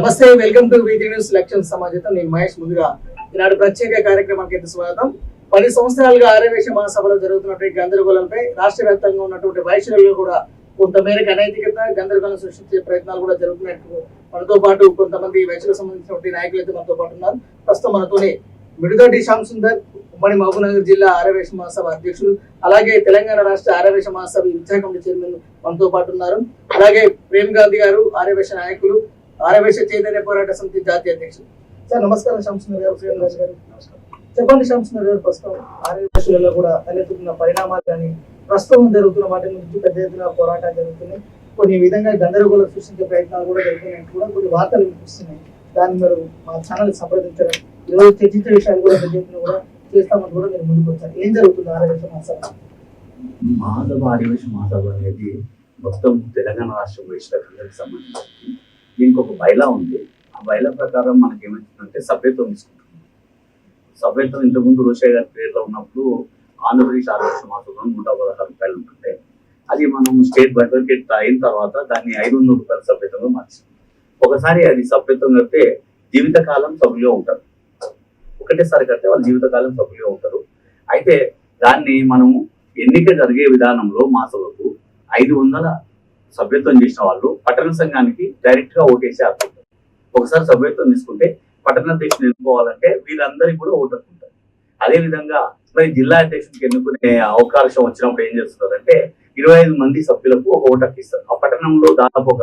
నమస్తే, welcome to వీటీ news లక్ష్యం సమాజం. నేను మహేష్. ముందుగా ఈనాడు ప్రత్యేక కార్యక్రమానికి స్వాగతం. 10 సంవత్సరాలుగా ఆర్యవేశ మహాసభలో జరుగుతున్నటువంటి గందరగోళంపై రాష్ట్ర వ్యాప్తంగా ఉన్నటువంటి వైశ్యులలో కూడా కొంతమేరకు అనైతికత, గందరగోళం సృష్టించే ప్రయత్నాలు కూడా జరుగుతున్నట్టు మనతో పాటు కొంతమంది వైశ్యులకు సంబంధించినటువంటి నాయకులు అయితే మనతో పాటు ఉన్నారు. ప్రస్తుతం మనతోనే మిడిదొడ్డి శ్యామ్ సుందర్, ఉమ్మడి మహబూబ్నగర్ జిల్లా ఆర్యవేశ మహాసభ అధ్యక్షులు, అలాగే తెలంగాణ రాష్ట్ర ఆర్యవేశ మహాసభ విచారణ కమిటీ చైర్మన్ మనతో పాటు ఉన్నారు. అలాగే ప్రేమ్ గాంధీ గారు, ఆర్యవేశ నాయకులు, ఆర్యవేశ చైతన్య పోరాట సమితి జాతీయ అధ్యక్షులు. సార్ నమస్కారం. శ్యామ్ సుందర్ గారు, ప్రేమ్ గాంధీ గారు, నమస్కారం. చెప్పండి శ్యామ్ సుందర్ గారు, ప్రస్తుతం ఆర్యవేశులలో కూడా తలెత్తుతున్న పరిణామాలు కానీ ప్రస్తుతం జరుగుతున్న వాటి నుంచి పెద్ద ఎత్తున పోరాటాలు జరుగుతున్నాయి. కొన్ని విధంగా గందరగోళం సృష్టించే ప్రయత్నాలు కూడా జరుగుతున్నాయి కూడా కొన్ని వార్తలు వినిపిస్తున్నాయి. దాన్ని మీరు మా ఛానల్ సంప్రదించడం, ఈరోజు చర్చించే విషయాలు కూడా పెద్ద ఎత్తున కూడా చేస్తామని కూడా మీరు ముందుకు వచ్చారు. ఏం జరుగుతుంది ఆర్యవేశ మహాసభ? ఆర్యవేశ మహాసభ అనేది మొత్తం తెలంగాణ రాష్ట్ర వైశ్యులకు సంబంధించి దీనికి ఒక బైలా ఉంది. ఆ బైలా ప్రకారం మనకి ఏమవుతుందంటే సభ్యత్వం తీసుకుంటున్నాం. సభ్యత్వం ఇంతకుముందు రోషయ్య గారి పేరులో ఉన్నప్పుడు ఆంధ్రప్రదేశ్ ఆర్యవేశ మహాసభలో 116 రూపాయలు ఉంటుంటే అది మనం స్టేట్ బైఫర్కేట్ అయిన తర్వాత దాన్ని 500 రూపాయల సభ్యత్వంగా మార్చాం. ఒకసారి అది సభ్యత్వం కడితే జీవితకాలం సభ్యులుగా ఉంటారు. ఒకటేసారి కడితే వాళ్ళు జీవితకాలం సభ్యులుగా ఉంటారు. అయితే దాన్ని మనం ఎన్నిక జరిగే విధానంలో మాసలకు 500 సభ్యత్వం చేసిన వాళ్ళు పట్టణ సంఘానికి డైరెక్ట్ గా ఓటేసే అర్థం. ఒకసారి సభ్యత్వం తీసుకుంటే పట్టణ అధ్యక్షుని ఎన్నుకోవాలంటే వీళ్ళందరికీ కూడా ఓటు అనుకుంటారు. అదే విధంగా మరి జిల్లా అధ్యక్షుడికి ఎన్నుకునే అవకాశం వచ్చినప్పుడు ఏం చేస్తున్నారంటే 25 మంది సభ్యులకు ఒక ఓటు ఇస్తారు. ఆ పట్టణంలో దాదాపు ఒక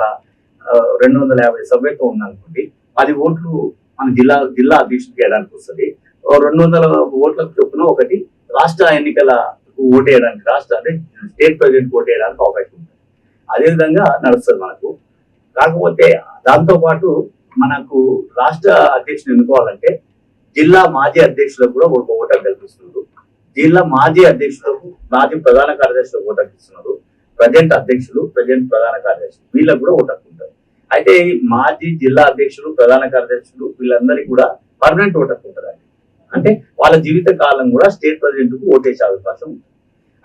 250 సభ్యత్వం ఉందనుకోండి, 10 ఓట్లు మన జిల్లా అధ్యక్షుడికి వేయడానికి వస్తుంది. 200 ఓట్లకు చొప్పున ఒకటి రాష్ట్ర ఎన్నికల ఓటేయడానికి, రాష్ట్ర అదే స్టేట్ ప్రెసిడెంట్ ఓటేయడానికి అవకాశం ఉంటుంది. అదేవిధంగా నడుస్తుంది మనకు. కాకపోతే దాంతో పాటు మనకు రాష్ట్ర అధ్యక్షుని ఎన్నుకోవాలంటే జిల్లా మాజీ అధ్యక్షులకు కూడా ఒక ఓటు కల్పిస్తున్నారు. జిల్లా మాజీ అధ్యక్షులకు, మాజీ ప్రధాన కార్యదర్శులకు ఓటు ఇస్తున్నారు. ప్రజెంట్ అధ్యక్షులు, ప్రజెంట్ ప్రధాన కార్యదర్శులు వీళ్ళకు కూడా ఓటు ఉంటారు. అయితే ఈ మాజీ జిల్లా అధ్యక్షులు, ప్రధాన కార్యదర్శులు వీళ్ళందరికీ కూడా పర్మనెంట్ ఓటు ఉంటారు. అంటే వాళ్ళ జీవిత కాలం కూడా స్టేట్ ప్రెసిడెంట్ కు ఓటేసే అవకాశం ఉంటుంది.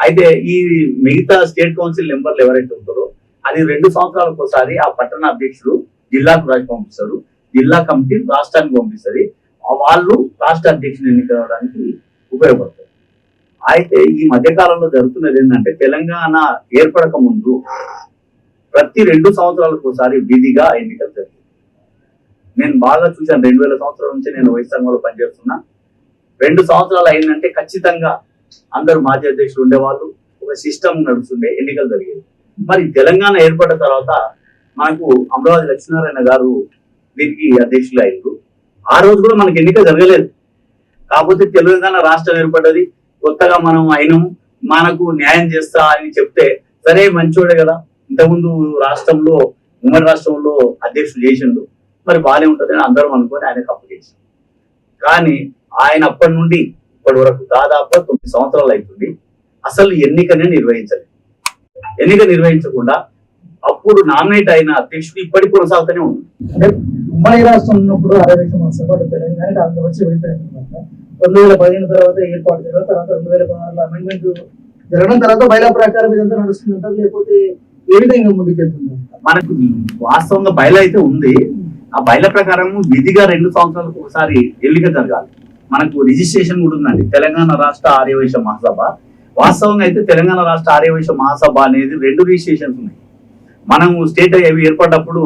అయితే ఈ మిగతా స్టేట్ కౌన్సిల్ మెంబర్లు ఎవరైతే ఉంటారో అది 2 సంవత్సరాలకు ఒకసారి ఆ పట్టణ అధ్యక్షుడు జిల్లాకు రాజు పంపిస్తారు, జిల్లా కమిటీ రాష్ట్రానికి పంపిస్తుంది. వాళ్ళు రాష్ట్ర అధ్యక్షుని ఎన్నికవడానికి ఉపయోగపడతారు. అయితే ఈ మధ్యకాలంలో జరుగుతున్నది ఏంటంటే తెలంగాణ ఏర్పడక ముందు ప్రతి 2 సంవత్సరాలకు ఒకసారి విధిగా ఎన్నికలు జరుగుతుంది. నేను బాగా చూశాను. 2000 సంవత్సరాల నుంచి నేను వైస్ సంఘంలో పనిచేస్తున్నా. 2 సంవత్సరాలు అయిందంటే ఖచ్చితంగా అందరూ మాజీ అధ్యక్షులు ఉండేవాళ్ళు, ఒక సిస్టమ్ నడుస్తుండే, ఎన్నికలు జరిగేది. మరి తెలంగాణ ఏర్పడిన తర్వాత మనకు అమరావతి లక్ష్మీనారాయణ గారు దీనికి అధ్యక్షులు అయ్యారు. ఆ రోజు కూడా మనకి ఎన్నిక జరగలేదు. కాకపోతే తెలంగాణ రాష్ట్రం ఏర్పడ్డది, కొత్తగా మనం అయినము, మనకు న్యాయం చేస్తా అని చెప్తే సరే మంచోడే కదా, ఇంతకుముందు రాష్ట్రంలో ఉమ్మడి రాష్ట్రంలో అధ్యక్షులు చేసిండు, మరి బాగానే ఉంటుంది అని అందరం అనుకొని ఆయనకు అప్పగించాం. కానీ ఆయన అప్పటి నుండి ఇప్పటి వరకు దాదాపు 9 సంవత్సరాలు అవుతుంది అసలు ఎన్నికనే నిర్వహించలేదు. ఎన్నిక నిర్వహించకుండా అప్పుడు నామినేట్ అయిన అధ్యక్షుడు ఇప్పటికి కొనసాగుతూనే ఉంది. అంటే ఉమ్మడి రాష్ట్రం ఉన్నప్పుడు ఆర్యవేశ మహాసభ తెలంగాణ అంత వచ్చి వెళ్ళిపోయిన 2015 తర్వాత ఏర్పాటు జరిగిన తర్వాత 2016లో అమెండ్మెంట్ జరగడం తర్వాత బైలా ప్రకారం ఇదంతా నడుస్తుందంటారు, లేకపోతే ఏ విధంగా ముందుకెళ్తుంది? మనకు వాస్తవంగా బైలా అయితే ఉంది. ఆ బైలా ప్రకారం విధిగా 2 సంవత్సరాలకు ఒకసారి ఎన్నిక జరగాలి. మనకు రిజిస్ట్రేషన్ కూడా ఉందండి, తెలంగాణ రాష్ట్ర ఆర్యవేశ మహాసభ. వాస్తవంగా అయితే తెలంగాణ రాష్ట్ర ఆర్యవేశ మహాసభ అనేది 2 రిజిస్ట్రేషన్స్ ఉన్నాయి. మనం స్టేట్ అవి ఏర్పడ్డప్పుడు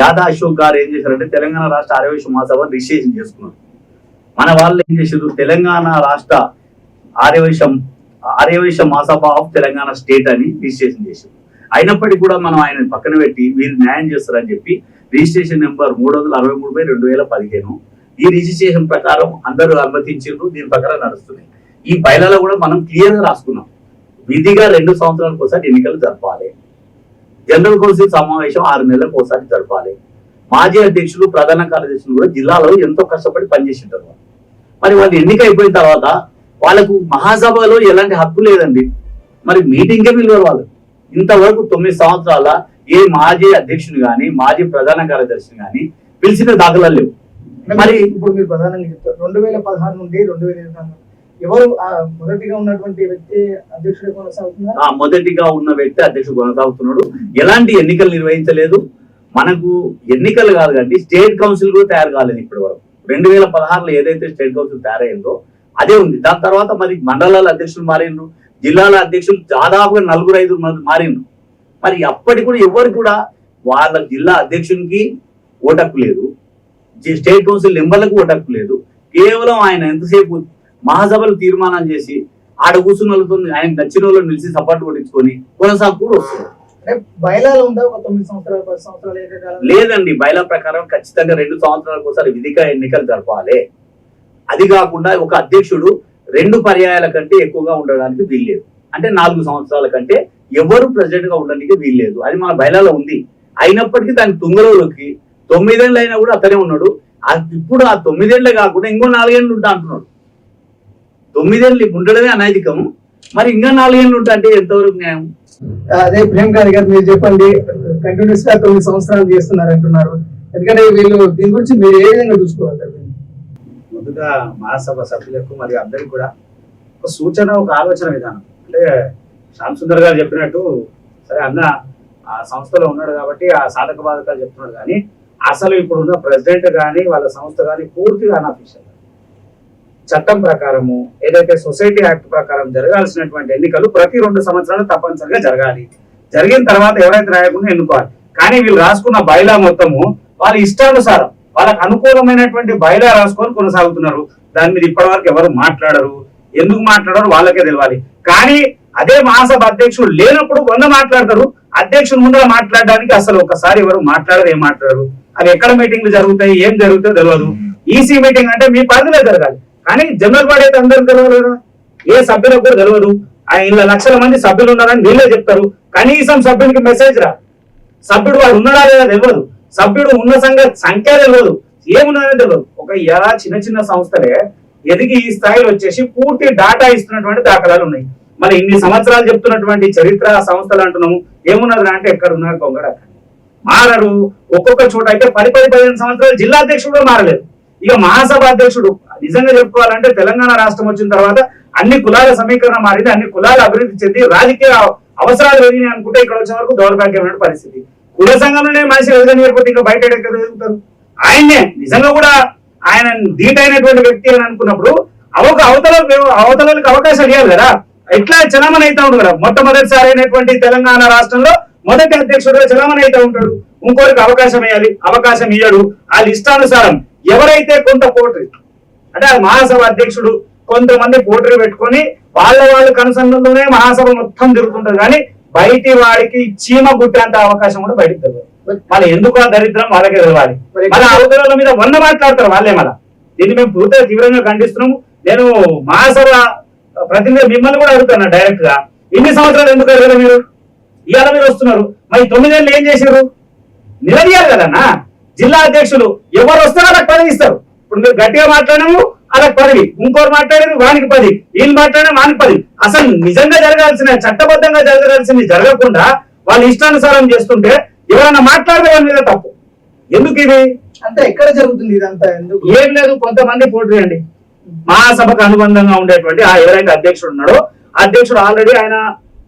యాదా అశోక్ గారు ఏం చేశారంటే తెలంగాణ రాష్ట్ర ఆర్యవేశ మహాసభ రిజిస్ట్రేషన్ చేసుకున్నారు. మన వాళ్ళు ఏం చేశారు, తెలంగాణ రాష్ట్ర ఆర్యవేశ మహాసభ ఆఫ్ తెలంగాణ స్టేట్ అని రిజిస్ట్రేషన్ చేశారు. అయినప్పటికీ కూడా మనం ఆయన పక్కన పెట్టి వీరు న్యాయం చేస్తారని చెప్పి రిజిస్ట్రేషన్ నెంబర్ 363/2015 ఈ రిజిస్ట్రేషన్ ప్రకారం అందరూ అనుమతించారు. దీని ప్రకారం నడుస్తున్నాయి. ఈ బైలాలో కూడా మనం క్లియర్ గా రాసుకున్నాం, విధిగా 2 సంవత్సరాలకు ఒకసారి ఎన్నికలు జరపాలి. జనరల్ కౌన్సిల్ సమావేశం 6 నెలలకు ఒకసారి జరపాలి. మాజీ అధ్యక్షులు, ప్రధాన కార్యదర్శులు కూడా జిల్లాలో ఎంతో కష్టపడి పనిచేసింటారు. మరి వాళ్ళు ఎన్నిక అయిపోయిన తర్వాత వాళ్ళకు మహాసభలో ఎలాంటి హక్కు లేదండి. మరి మీటింగే పిలవరు వాళ్ళు. ఇంతవరకు 9 సంవత్సరాల ఏ మాజీ అధ్యక్షుని కానీ మాజీ ప్రధాన కార్యదర్శిని కానీ పిలిచిన దాఖలాలు లేవు. మరి ఇప్పుడు మీరు ప్రధానంగా చెప్తారు 2016 నుండి 2024 ఎవరు మొదటిగా ఉన్నటువంటి వ్యక్తి అధ్యక్షుడు కొనసాగుతున్నారు? మొదటిగా ఉన్న వ్యక్తి అధ్యక్షుడు కొనసాగుతున్నాడు. ఎలాంటి ఎన్నికలు నిర్వహించలేదు. మనకు ఎన్నికలు కాదు కానీ స్టేట్ కౌన్సిల్ కూడా తయారు కాలేదు ఇప్పటి వరకు. 2016లో ఏదైతే స్టేట్ కౌన్సిల్ తయారైందో అదే ఉంది. దాని తర్వాత మరి మండలాల అధ్యక్షులు మారిండ్రు, జిల్లాల అధ్యక్షులు దాదాపుగా 4-5 మంది మారిండ్రు. మరి అప్పటికి కూడా ఎవరు కూడా వాళ్ళ జిల్లా అధ్యక్షునికి ఓటక్కు లేదు, స్టేట్ కౌన్సిల్ మెంబర్లకు ఓటక్కు లేదు. కేవలం ఆయన ఎంతసేపు మహాసభలు తీర్మానం చేసి ఆడ కూర్చున్న వాళ్ళతో ఆయన నచ్చిన వాళ్ళు నిలిచి సపోర్ట్ కొట్టించుకొని కొనసాగు కూడా వస్తుంది. బయలాలో ఉందా ఒక 9 సంవత్సరాలు 10 సంవత్సరాలు ఏకకాలం? లేదండి, బయలా ప్రకారం ఖచ్చితంగా 2 సంవత్సరాలకు ఒకసారి విధిగా ఎన్నికలు జరపాలి. అది కాకుండా ఒక అధ్యక్షుడు 2 పర్యాయాల కంటే ఎక్కువగా ఉండడానికి వీల్లేదు. అంటే 4 సంవత్సరాల కంటే ఎవరు ప్రెసిడెంట్ గా ఉండడానికి వీల్లేదు. అది మన బయలాలో ఉంది. అయినప్పటికీ దాని తుంగలోకి 9 ఏళ్ళు అయినా కూడా అతనే ఉన్నాడు. ఇప్పుడు ఆ 9 ఏళ్ళే కాకుండా ఇంకో 4 ఏళ్ళు ఉంటా అంటున్నాడు. 9 ఏళ్ళు ఉండడమే అనైతికం, మరి ఇంకా 4 ఏళ్ళు ఉంటా అంటే ఎంతవరకు న్యాయం? అదే ప్రియాంక గారు మీరు చెప్పండి, కంటిన్యూస్ గా 9 సంవత్సరాలు చేస్తున్నారు అంటున్నారు. ఎందుకంటే వీళ్ళు దీని గురించి మీరు ఏ విధంగా చూసుకోవాలి? ముందుగా మహాసభ సభ్యులకు మరియు అందరికీ కూడా ఒక సూచన, ఒక ఆలోచన విధానం. అంటే శ్యామ్ సుందర్ గారు చెప్పినట్టు సరే అన్న ఆ సంస్థలో ఉన్నాడు కాబట్టి ఆ సాధక బాధకాలు చెప్తున్నాడు, కానీ అసలు ఇప్పుడున్న ప్రెసిడెంట్ కానీ వాళ్ళ సంస్థ కానీ పూర్తిగా అన్అఫీషియల్. చట్టం ప్రకారము ఏదైతే సొసైటీ యాక్ట్ ప్రకారం జరగాల్సినటువంటి ఎన్నికలు ప్రతి 2 సంవత్సరాలు తప్పనిసరిగా జరగాలి. జరిగిన తర్వాత ఎవరైతే రాయకుండా ఎన్నుకోవాలి. కానీ వీళ్ళు రాసుకున్న బైలా మొత్తము వాళ్ళ ఇష్టానుసారం వాళ్ళకి అనుకూలమైనటువంటి బైలా రాసుకొని కొనసాగుతున్నారు. దాని మీద ఇప్పటివరకు ఎవరు మాట్లాడరు. ఎందుకు మాట్లాడారు వాళ్ళకే తెలియాలి. కానీ అదే మహాసభ అధ్యక్షుడు లేనప్పుడు 100 మాట్లాడతారు. అధ్యక్షుడు ముందర మాట్లాడడానికి అసలు ఒకసారి ఎవరు మాట్లాడరు, ఏం మాట్లాడరు. అవి ఎక్కడ మీటింగ్లు జరుగుతాయి, ఏం జరుగుతాయో తెలియదు. ఈసీ మీటింగ్ అంటే మీ పరిధిలో జరగాలి, కానీ జనరల్ బాడీ అయితే అందరికి తెలియదు, ఏ సభ్యులకు కూడా తెలియదు. ఇలా లక్షల మంది సభ్యులు ఉన్నారని వీళ్ళే చెప్తారు. కనీసం సభ్యునికి మెసేజ్ రా, సభ్యుడు వాడు ఉన్నాడా లేదా తెలియదు, సభ్యుడు ఉన్న సంఖ్య తెలియదు, ఏమున్నారని తెలియదు. ఒక ఎలా చిన్న చిన్న సంస్థలే ఎదిగి ఈ స్థాయిలో వచ్చేసి పూర్తి డాటా ఇస్తున్నటువంటి దాఖలాలు ఉన్నాయి. మరి ఇన్ని సంవత్సరాలు చెప్తున్నటువంటి చరిత్ర సంస్థలు అంటున్నాము, ఏమున్నది అంటే ఎక్కడ ఉన్నారు కొంగడ మారరు. ఒక్కొక్క చోట అయితే 10-15 సంవత్సరాలు జిల్లా అధ్యక్షుడు కూడా మారలేదు. ఇక మహాసభ అధ్యక్షుడు నిజంగా చెప్పుకోవాలంటే తెలంగాణ రాష్ట్రం వచ్చిన తర్వాత అన్ని కులాల సమీకరణ మారింది, అన్ని కులాల అభివృద్ధి చెంది రాజకీయ అవసరాలు పెరిగినాయి అనుకుంటే ఇక్కడ వచ్చే వరకు దౌర్భాగ్యమైన పరిస్థితి. కుల సంఘంలోనే మనిషి ఎదుగుతారు, ఇంకా బయట ఎక్కడ ఎదుగుతారు? ఆయన్నే నిజంగా కూడా ఆయన ధీటైనటువంటి వ్యక్తి అని అనుకున్నప్పుడు అవతలకి అవకాశాలు ఇవ్వాలి కదా. ఎట్లా చలామణి అయితే ఉంటాడు కదా. మొట్టమొదటిసారి అయినటువంటి తెలంగాణ రాష్ట్రంలో మొదటి అధ్యక్షుడుగా చలామణి అయితే ఉంటాడు. ఇంకోరికి అవకాశం ఇవ్వాలి, అవకాశం ఇయ్యడు. ఆ ఇష్టానుసారం ఎవరైతే కొంత పోటీ అంటే ఆ మహాసభ అధ్యక్షుడు కొంతమంది పోటీలు పెట్టుకొని వాళ్ళ కనుసంధంలోనే మహాసభ మొత్తం తిరుగుతుంటది, కానీ బయటి వాడికి చీమ గుట్టేంత అవకాశం కూడా బయటకు తెలియదు. మళ్ళీ ఎందుకు ఆ దరిద్రం వాళ్ళకే తెలియాలి. మళ్ళీ అవతల మీద 100 మాట్లాడతారు వాళ్ళే. మళ్ళీ దీన్ని మేము పూర్తిగా తీవ్రంగా ఖండిస్తున్నాము. నేను మహాసభ ప్రతినిధి మిమ్మల్ని కూడా అడుగుతున్నా డైరెక్ట్ గా, ఇన్ని సంవత్సరాలు ఎందుకు అడగలేదు మీరు? ఇవాళ మీరు వస్తున్నారు, మరి 9 ఏళ్ళు ఏం చేశారు? నిలదీయాలి కదన్నా. జిల్లా అధ్యక్షులు ఎవరు వస్తారో వాళ్ళకి పదవి ఇస్తారు. ఇప్పుడు మీరు గట్టిగా మాట్లాడినాము వాళ్ళకి పదవి, ఇంకోరు మాట్లాడారు వానికి 10, వీళ్ళు మాట్లాడినా వానికి 10. అసలు నిజంగా జరగాల్సిన చట్టబద్ధంగా జరగాల్సింది జరగకుండా వాళ్ళు ఇష్టానుసారం చేస్తుంటే ఎవరైనా మాట్లాడే వాళ్ళ మీద తప్పు. ఎందుకు ఇది అంతా ఎక్కడ జరుగుతుంది ఇదంతా? ఎందుకు? ఏం లేదు, కొంతమంది పోటీ అండి మహాసభకు అనుబంధంగా ఉండేటువంటి ఆ ఎవరైతే అధ్యక్షుడు ఉన్నాడో అధ్యక్షుడు ఆల్రెడీ ఆయన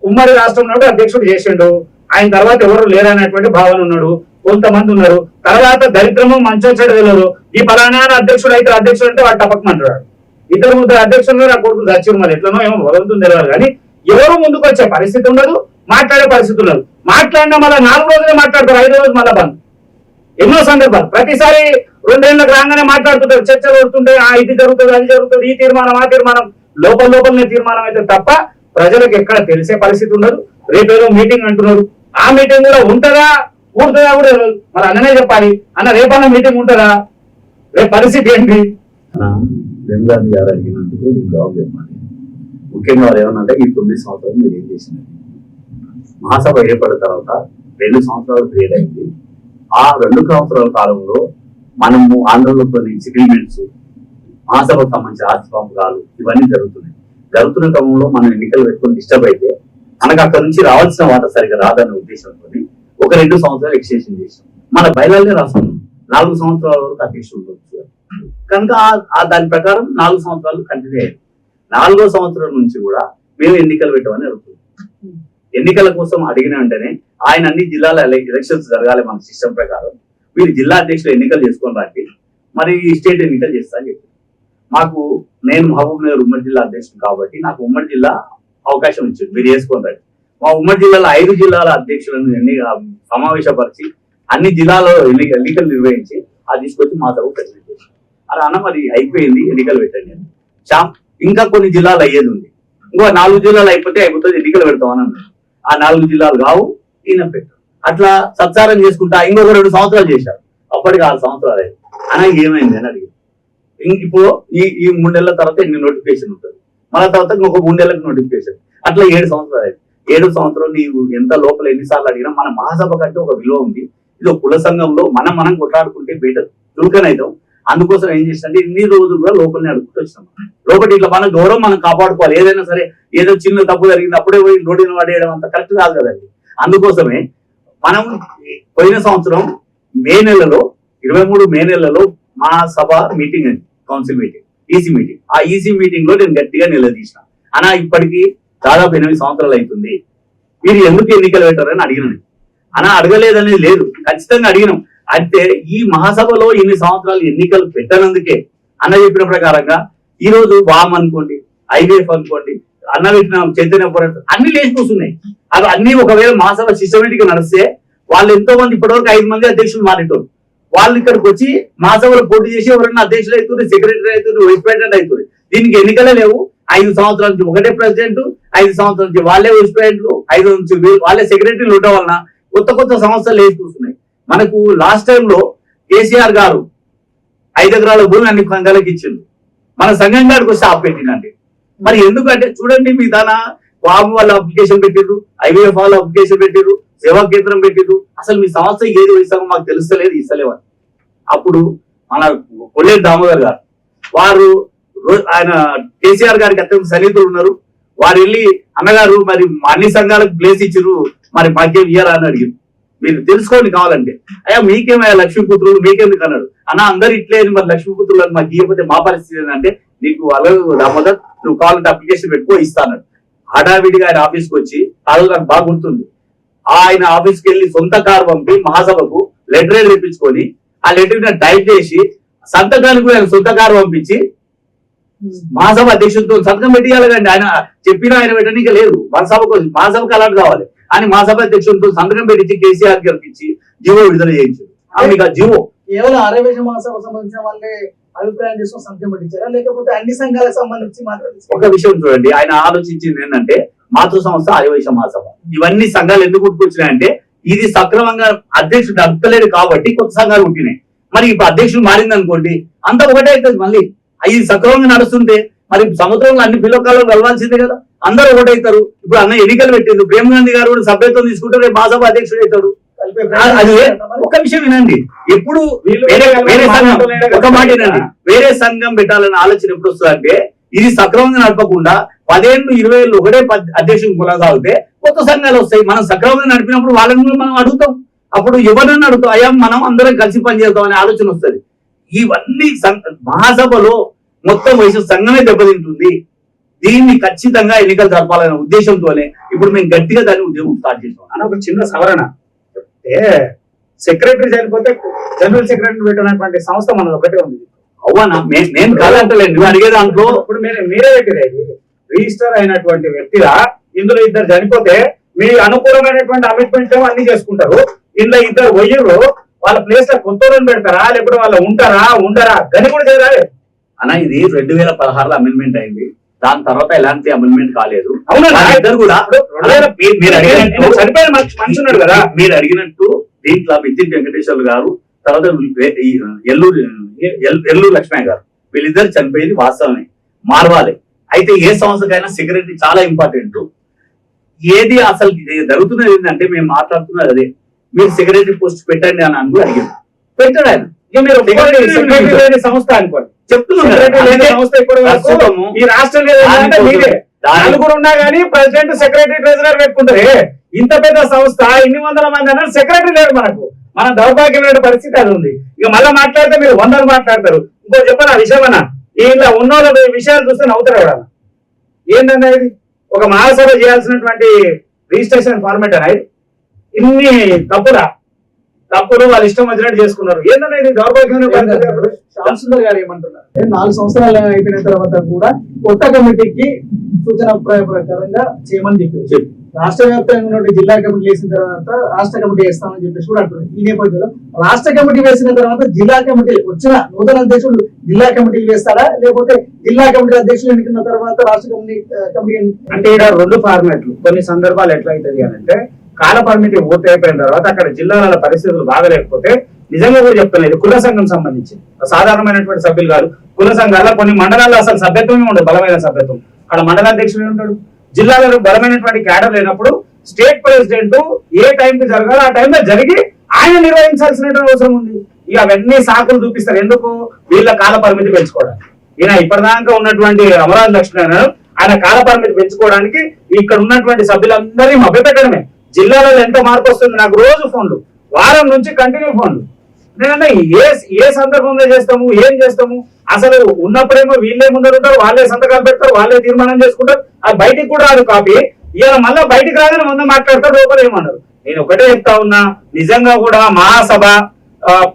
ఉమ్మడి రాష్ట్రం ఉన్నాడు, అధ్యక్షుడు చేసిండు. ఆయన తర్వాత ఎవరు లేరనేటువంటి భావన ఉన్నాడు. కొంతమంది ఉన్నారు. తర్వాత దరిద్రము మంచోచ్చాడు తెలియదు. ఈ పలానా అధ్యక్షుడు అయితే అధ్యక్షుడు అంటే వాడు టపకమంటాడు. 2-3 అధ్యక్షులు ఆ కొడుకు చచ్చారు. మరి ఎట్లనో ఏమో భగవంతుని తెలియదు, కానీ ఎవరు ముందుకు వచ్చే పరిస్థితి ఉండదు, మాట్లాడే పరిస్థితి ఉండదు. మాట్లాడినా మళ్ళీ 4 రోజులే మాట్లాడతారు, 5 రోజులు మళ్ళా బంద్. ఎన్నో సందర్భాలు ప్రతిసారి 2 ఏళ్ళకి రాగానే మాట్లాడుతుంటారు, చర్చలు కొడుతుంటే ఇది జరుగుతుంది, అది జరుగుతుంది, ఈ తీర్మానం ఆ తీర్మానం, లోపలనే తీర్మానం అయితే తప్ప ప్రజలకు ఎక్కడ తెలిసే పరిస్థితి ఉండదు. రేపేదో మీటింగ్ అంటున్నారు, ఆ మీటింగ్ కూడా ఉంటుందా కూడుతుందా కూడా మరి అన్ననే చెప్పాలి. అన్న రేపన్న మీటింగ్ ఉంటుందా? రేపు పరిస్థితి ఏంటి? వెంగాంధీ గారు అడిగినందుకు నేను జవాబు చెప్పాలి. ముఖ్యంగా వారు ఏమన్నంటే ఈ 9 సంవత్సరాలు మీరు ఏం చేసినారు? మహాసభ ఏర్పడిన తర్వాత 2 సంవత్సరాలు క్రియేట్ అయింది. ఆ 2 సంవత్సరాల కాలంలో మనము ఆంధ్రలో కొన్ని సెటిల్మెంట్స్, మహాసభకు సంబంధించిన ఆస్తి పంపకాలు ఇవన్నీ జరుగుతున్నాయి. జరుగుతున్న క్రమంలో మనం ఎన్నికలు పెట్టుకొని డిస్టర్బ్ అయితే మనకు అక్కడ నుంచి రావాల్సిన వాటా సరిగా రాదన్న ఉద్దేశంతో ఒక 2 సంవత్సరాలు ఎక్స్టెన్షన్ చేసాం. మన బయలాలనే రాస్తున్నాం 4 సంవత్సరాల వరకు అధ్యక్షుడు ఉండొచ్చు కనుక దాని ప్రకారం 4 సంవత్సరాలు కంటిన్యూ అయ్యాయి. 4వ సంవత్సరం నుంచి కూడా మేము ఎన్నికలు పెట్టమని అడుగుతున్నాం. ఎన్నికల కోసం అడిగిన వెంటనే ఆయన అన్ని జిల్లాల ఎలక్షన్స్ జరగాలి మన సిస్టమ్ ప్రకారం, మీరు జిల్లా అధ్యక్షులు ఎన్నికలు చేసుకొని రండి, మరి స్టేట్ ఎన్నికలు చేస్తా అని చెప్పి మాకు, నేను మహబూబ్ నగర్ ఉమ్మడి జిల్లా అధ్యక్షుడు కాబట్టి నాకు ఉమ్మడి జిల్లా అవకాశం ఇచ్చింది, మీరు చేసుకొని రండి. మా ఉమ్మడి జిల్లాలో 5 జిల్లాల అధ్యక్షులను సమావేశపరిచి అన్ని జిల్లాలో ఎన్నికలు నిర్వహించి అది తీసుకొచ్చి మా సభకు ప్రెసిడెంట్ చేశాను. అలా అన్న మరి అయిపోయింది, ఎన్నికలు పెట్టండి అని. ఇంకా కొన్ని జిల్లాలు అయ్యేది ఉంది, ఇంకో 4 జిల్లాలు అయిపోతుంది, ఎన్నికలు పెడతామని అన్నారు. ఆ 4 జిల్లాలు కావు, ఈయన పెట్టారు. అట్లా సత్సారం చేసుకుంటా ఇంకొక 2 సంవత్సరాలు చేశారు. అప్పటికి 6 సంవత్సరాలు అయ్యింది. అన్న ఏమైంది అని అడిగారు. ఇప్పుడు ఈ 3 నెలల తర్వాత ఎన్ని నోటిఫికేషన్ ఉంటుంది, మళ్ళీ తర్వాత ఇంకొక 3 నెలలకు నోటిఫికేషన్, అట్లా 7 సంవత్సరాలు అయింది. 7 సంవత్సరం నీవు ఎంత లోపల ఎన్నిసార్లు అడిగినా మన మహాసభ కంటే ఒక విలువ ఉంది. ఇది ఒక కుల సంఘంలో మనం కొట్లాడుకుంటే బయట చురుకనైతాం. అందుకోసం ఏం చేసినంటే ఇన్ని రోజులు కూడా లోపలనే అడుగుతూ వచ్చినాం. లోపల ఇట్లా మన గౌరవం మనం కాపాడుకోవాలి. ఏదైనా సరే ఏదో చిన్న తప్పు జరిగింది అప్పుడే పోయి నోటిని పడేయడం అంత కరెక్ట్ కాదు కదండి. అందుకోసమే మనం పోయిన సంవత్సరం మే నెలలో 23 మే నెలలో మా సభ మీటింగ్ అండి, కౌన్సిల్ మీటింగ్, ఈసీ మీటింగ్. ఆ ఈసీ మీటింగ్ లో నేను గట్టిగా నిలదీసిన, అన్నా ఇప్పటికీ దాదాపు 8 సంవత్సరాలు అవుతుంది, మీరు ఎందుకు ఎన్నికలు పెట్టారని అడిగినాను. అన్నా అడగలేదనేది లేదు, ఖచ్చితంగా అడిగినాం. అంటే ఈ మహాసభలో ఇన్ని సంవత్సరాలు ఎన్నికలు పెట్టనందుకే అన్న చెప్పిన ప్రకారంగా ఈ రోజు వామ్ అనుకోండి, ఐవీఎఫ్ అనుకోండి, అన్న పెట్టిన చైతన్య పోరాటం అన్ని లేచిపోతున్నాయి. అవి అన్ని ఒకవేళ మహాసభ సిస్టమేటిక్ గా నడిస్తే వాళ్ళు ఎంతో మంది ఇప్పటివరకు 5 మంది అధ్యక్షులు మారేటోరు. వాళ్ళు ఇక్కడికి వచ్చి మహాసభలో పోటీ చేసి ఎవరైనా అధ్యక్షులు అవుతుంది, సెక్రటరీ అవుతుంది, వైస్ ప్రెసిడెంట్ అవుతుంది. దీనికి ఎన్నికలే లేవు. 5 సంవత్సరాల నుంచి ఒకటే ప్రెసిడెంట్, 5 సంవత్సరాల నుంచి వాళ్ళే వైస్ ప్రెసిడెంట్లు, 5 నుంచి వాళ్ళే సెక్రటరీలు ఉండడం వలన కొత్త సంస్థలు లేచిపోతున్నాయి. మనకు లాస్ట్ టైంలో కేసీఆర్ గారు 5 ఎకరాల భూమి అన్ని సంఘాలకు ఇచ్చిండు, మన సంఘం గారికి వస్తే ఆపెట్టిందండి. మరి ఎందుకంటే చూడండి, మీ దాన వాము వాళ్ళు అప్లికేషన్ పెట్టిర్రు, ఐవీఎఫ్ వాళ్ళు అప్లికేషన్ పెట్టిర్రు, సేవా కేంద్రం పెట్టిర్రు. అసలు మీ సంస్థ ఏది వేసామో మాకు తెలుస్తలేదు, ఇస్తలేవు. అప్పుడు మన కొల్లేరు దామోదర్ గారు వారు ఆయన కేసీఆర్ గారికి అత్యంత సన్నిహితులు ఉన్నారు. వారు వెళ్ళి అన్నగారు మరి అన్ని సంఘాలకు ప్లేస్ ఇచ్చిర్రు, మరి మాకేం ఇయ్యారా అని అడిగారు. మీరు తెలుసుకోండి కావాలంటే. అయ్యా మీకేమయ్యా లక్ష్మీపుత్రులు మీకెందుకు అన్నాడు. అన్న అందరు ఇట్లే మరి లక్ష్మీపుత్రులు అని మాకు ఇవ్వకపోతే మా పరిస్థితి ఏంటంటే, నీకు అలాగే దామోదర్ నువ్వు కావాలంటే అప్లికేషన్ పెట్టుకో ఇస్తాను. హడావిడిగా ఆయన ఆఫీస్కి వచ్చి, ఆ రోజు నాకు బాగా గుర్తుంది, ఆయన ఆఫీస్కి వెళ్ళి సొంత కారు పంపి మహాసభకు లెటర్ తెప్పించుకొని ఆ లెటర్ టైప్ చేసి సంతకానికి ఆయన సొంత కారు పంపించి మహాసభ అధ్యక్షుడితో సంతకం పెట్టియాలి కండి. ఆయన చెప్పినా ఆయన పెట్టడానికి లేదు. మహాసభకు అలాంటి కావాలి అని మహాసభ అధ్యక్షుడితో సంతకం పెట్టించి కేసీఆర్ గారికి ఇచ్చి జీవో విడుదల చేయించారు. మీకు ఆ జీవో కేవలం ఆర్యవేశ మహాసభకు సంబంధించిన వాళ్ళే అభిప్రాయం చేసుకుని సంతకం పెట్టించారా, లేకపోతే అన్ని సంఘాలకు సంబంధించి మాత్రం? ఒక విషయం చూడండి, ఆయన ఆలోచించింది ఏంటంటే మాతృ సంస్థ ఆర్యవైశ్య మహాసభ ఇవన్నీ సంఘాలు ఎందుకు పుట్టుకొచ్చినాయంటే ఇది సక్రమంగా అధ్యక్షుడు నడపలేడు కాబట్టి కొత్త సంఘాలు పుట్టినాయి. మరి ఇప్పుడు అధ్యక్షుడు మారింది అనుకోండి, అంతా ఒకటే అవుతుంది. మళ్ళీ ఇది సక్రమంగా నడుస్తుంటే మరి సముద్రంలో అన్ని పిల్లకాలు వెళ్ళాల్సిందే కదా, అందరూ ఒకటవుతారు. ఇప్పుడు అన్న ఎన్నికలు పెట్టింది, ప్రేమ్ గాంధీ గారు కూడా సభ్యత్వం తీసుకుంటే రేపు మహాసభ అధ్యక్షుడు అవుతాడు. అది ఒక విషయం వినండి, ఎప్పుడు వేరే సంఘం ఒక మాట వినండి, వేరే సంఘం పెట్టాలనే ఆలోచన ఎప్పుడు వస్తుందంటే ఇది సక్రమంగా నడపకుండా 10 ఏళ్ళు 20 ఏళ్ళు ఒకటే అధ్యక్షుడు కొనసాగితే కొత్త సంఘాలు వస్తాయి. మనం సక్రమంగా నడిపినప్పుడు వాళ్ళని కూడా మనం అడుగుతాం. అప్పుడు ఎవరినైనా అడుగుతాం, అయ్యా మనం అందరం కలిసి పనిచేద్దాం అనే ఆలోచన వస్తుంది. ఇవన్నీ మహాసభలో మొత్తం వయసు సంఘమే దెబ్బతింటుంది. దీన్ని ఖచ్చితంగా ఎన్నికలు జరపాలనే ఉద్దేశంతోనే ఇప్పుడు మేము గట్టిగా దాన్ని ఉద్యమం స్టార్ట్ చేసాం. అని ఒక చిన్న సవరణ చెప్తే, సెక్రటరీ చనిపోతే జనరల్ సెక్రటరీ పెట్టినటువంటి సంస్థ మనది ఒకటే ఉంది. అవునా, నేను కాదంటలేదు, అడిగే దాంట్లో ఇప్పుడు మీరే పెట్టిరేది రిజిస్టర్ అయినటువంటి వ్యక్తిగా ఇందులో 2 చనిపోతే మీ అనుకూలమైనటువంటి అమిట్మెంట్ అన్ని చేసుకుంటారు. ఇందులో 2 వయ్యరు వాళ్ళ ప్లేస్ లో కొత్త పెడతారా, లేకపోతే వాళ్ళు ఉంటారా ఉండరా దాన్ని కూడా చేయాలి అన్న. ఇది 2016లో అమెండ్మెంట్ అయింది, దాని తర్వాత ఎలాంటి అమెండ్మెంట్ కాలేదు. అవునా, ఇద్దరు కూడా చనిపోయిన మనిషి ఉన్నాడు కదా, మీరు అడిగినట్టు దీంట్లో మిత్తిన్ వెంకటేశ్వర్లు గారు తర్వాత ఎల్లూరు లక్ష్మయ్య గారు వీళ్ళిద్దరు చనిపోయింది వాస్తవమే, మార్వాలి. అయితే ఏ సంస్థకైనా సెక్రటరీ చాలా ఇంపార్టెంట్. ఏది అసలు జరుగుతున్నది ఏంటంటే మేము మాట్లాడుతున్నది అదే, మీరు సెక్రటరీ పోస్ట్ పెట్టండి అని అనుకుని అడిగారు, పెట్టాడు ఆయన. ఇక మీరు సంస్థ అనుకోండి చెప్తున్నాను, ఈ రాష్ట్రంలో మీరే 4 ఉన్నా గానీ ప్రెసిడెంట్ సెక్రటరీ ట్రెజరర్ పెట్టుకుంటారే. ఇంత పెద్ద సంస్థ ఇన్ని వందల మంది అన్నారు, సెక్రటరీ లేడు. మన దౌర్భాగ్యమైన పరిస్థితి అది ఉంది. ఇక మళ్ళీ మాట్లాడితే మీరు 100 మాట్లాడతారు. ఇంకో చెప్పాను ఆ విషయం అన్న, ఇలా ఉన్న విషయాలు చూస్తే నవ్వుతారు ఎవరన్నా. ఏంటన్నా ఇది ఒక మహాసభ చేయాల్సినటువంటి రిజిస్ట్రేషన్ ఫార్మేట్ అనేది ఇన్ని తప్పులు వాళ్ళ ఇష్టం వచ్చినట్టు చేసుకున్నారు. ఏంటంటే ఇది దౌర్భాగ్యమైన పరిస్థితి. శ్యామ్ సుందర్ గారు ఏమంటున్నారు అంటే 4 సంవత్సరాలు అయిపోయిన తర్వాత కూడా కొత్త కమిటీకి సూచన ప్రకారంగా చేయమని చెప్పారు. రాష్ట్ర వ్యాప్తంగా ఉన్న జిల్లా కమిటీ వేసిన తర్వాత రాష్ట్ర కమిటీ వేస్తామని చెప్పేసి కూడా అంటున్నారు. ఈ నేపథ్యంలో రాష్ట్ర కమిటీ వేసిన తర్వాత జిల్లా కమిటీ వచ్చిన నూతన అధ్యక్షుడు జిల్లా కమిటీలు వేస్తారా, లేకపోతే జిల్లా కమిటీ అధ్యక్షులు ఎన్నుకున్న తర్వాత రాష్ట్ర కమిటీ అంటే ఇక్కడ 2 ఫార్మాట్లు. కొన్ని సందర్భాలు ఎట్లా అవుతుంది అంటే కాల పరిమితి పూర్తి అయిపోయిన తర్వాత అక్కడ జిల్లాల పరిస్థితులు బాగలేకపోతే నిజంగా కూడా చెప్తున్నారు, కుల సంఘం సంబంధించి సాధారణమైనటువంటి సభ్యులు కాదు. కుల సంఘాల్లో కొన్ని మండలాల్లో అసలు సభ్యత్వమే ఉండదు, బలమైన సభ్యత్వం. అక్కడ మండలాధ్యక్షుడు ఉంటాడు. జిల్లాలో బలమైనటువంటి క్యాడర్ లేనప్పుడు స్టేట్ ప్రెసిడెంట్ ఏ టైంకి జరగాలో ఆ టైంలో జరిగి ఆయన నిర్వహించాల్సినటువంటి అవసరం ఉంది. ఇక అవన్నీ సాకులు చూపిస్తారు. ఎందుకు? వీళ్ళ కాల పరిమితి పెంచుకోవడానికి. ఈయన ఇప్పటిదాకా ఉన్నటువంటి అమరావతి లక్ష్మీనారాయణ ఆయన కాల పరిమితి పెంచుకోవడానికి ఇక్కడ ఉన్నటువంటి సభ్యులందరినీ మభ్యపెట్టడమే. జిల్లాలో ఎంత మార్పు వస్తుంది, నాకు రోజు ఫోన్లు, వారం నుంచి కంటిన్యూ ఫోన్లు. నేనన్నా ఏ సందర్భంలో చేస్తాము, ఏం చేస్తాము? అసలు ఉన్నప్పుడేమో వీళ్ళే ముందర ఉంటారు, వాళ్ళే సంతకాలు పెడతారు, వాళ్ళే తీర్మానం చేసుకుంటారు. అది బయటికి కూడా రాదు కాపీ. ఇవాళ మళ్ళీ బయటికి రాగానే ముందు మాట్లాడతారు, లోపల ఏమన్నారు. నేను ఒకటే చెప్తా ఉన్నా, నిజంగా కూడా మహాసభ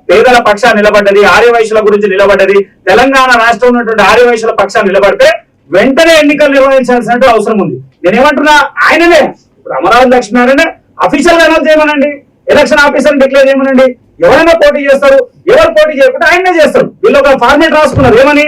పేదల పక్షాన్ని నిలబడ్డది, ఆర్యవైశ్యుల గురించి నిలబడ్డది. తెలంగాణ రాష్ట్రం ఉన్నటువంటి ఆర్యవైశ్యుల పక్షాన్ని నిలబడితే వెంటనే ఎన్నికలు నిర్వహించాల్సిన అవసరం ఉంది. నేనేమంటున్నా, ఆయననే ఇప్పుడు అమరావతి లక్ష్మీనారాయణ అఫీషియల్ గా అనౌన్స్ చేయమనండి, ఎలక్షన్ ఆఫీసర్ డిక్లేర్ చేయమనండి. ఎవరైనా పోటీ చేస్తారు, ఎవరు పోటీ చేయకుండా ఆయనే చేస్తారు. వీళ్ళు ఒక ఫార్మేట్ రాసుకున్నారు, ఏమని?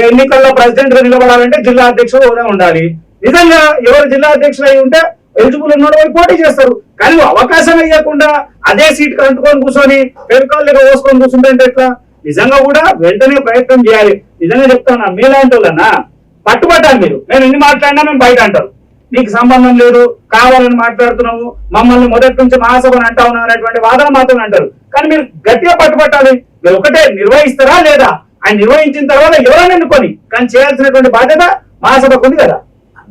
ఎన్నికల్లో ప్రెసిడెంట్ గా నిలబడాలంటే జిల్లా అధ్యక్షుడు హోదా ఉండాలి. నిజంగా ఎవరు జిల్లా అధ్యక్షులు అయి ఉంటే ఎలిజిబుల్ ఉన్నాడు వాళ్ళు పోటీ చేస్తారు. కానీ అవకాశం ఇవ్వకుండా అదే సీట్ అంటుకొని కూర్చొని పెరుకాలు దగ్గర పోసుకొని కూర్చుంటే ఎట్లా? నిజంగా కూడా వెంటనే ప్రయత్నం చేయాలి. నిజంగా చెప్తాను, మీలాంటి వాళ్ళన్నా పట్టుబట్టాలి. మీరు నేను ఎన్ని మాట్లాడినా మేము బయట అంటారు, నీకు సంబంధం లేదు, కావాలని మాట్లాడుతున్నావు, మమ్మల్ని మొదటి నుంచి మహాసభను అంటా ఉన్నావు అనేటువంటి వాదన మాత్రం అంటారు. కానీ మీరు గట్టిగా పట్టుబట్టాలి. మీరు ఒకటే నిర్వహిస్తారా లేదా? ఆయన నిర్వహించిన తర్వాత ఎవరైనా ఎన్నుకొని కానీ చేయాల్సినటువంటి బాధ్యత మహాసభకు ఉంది కదా.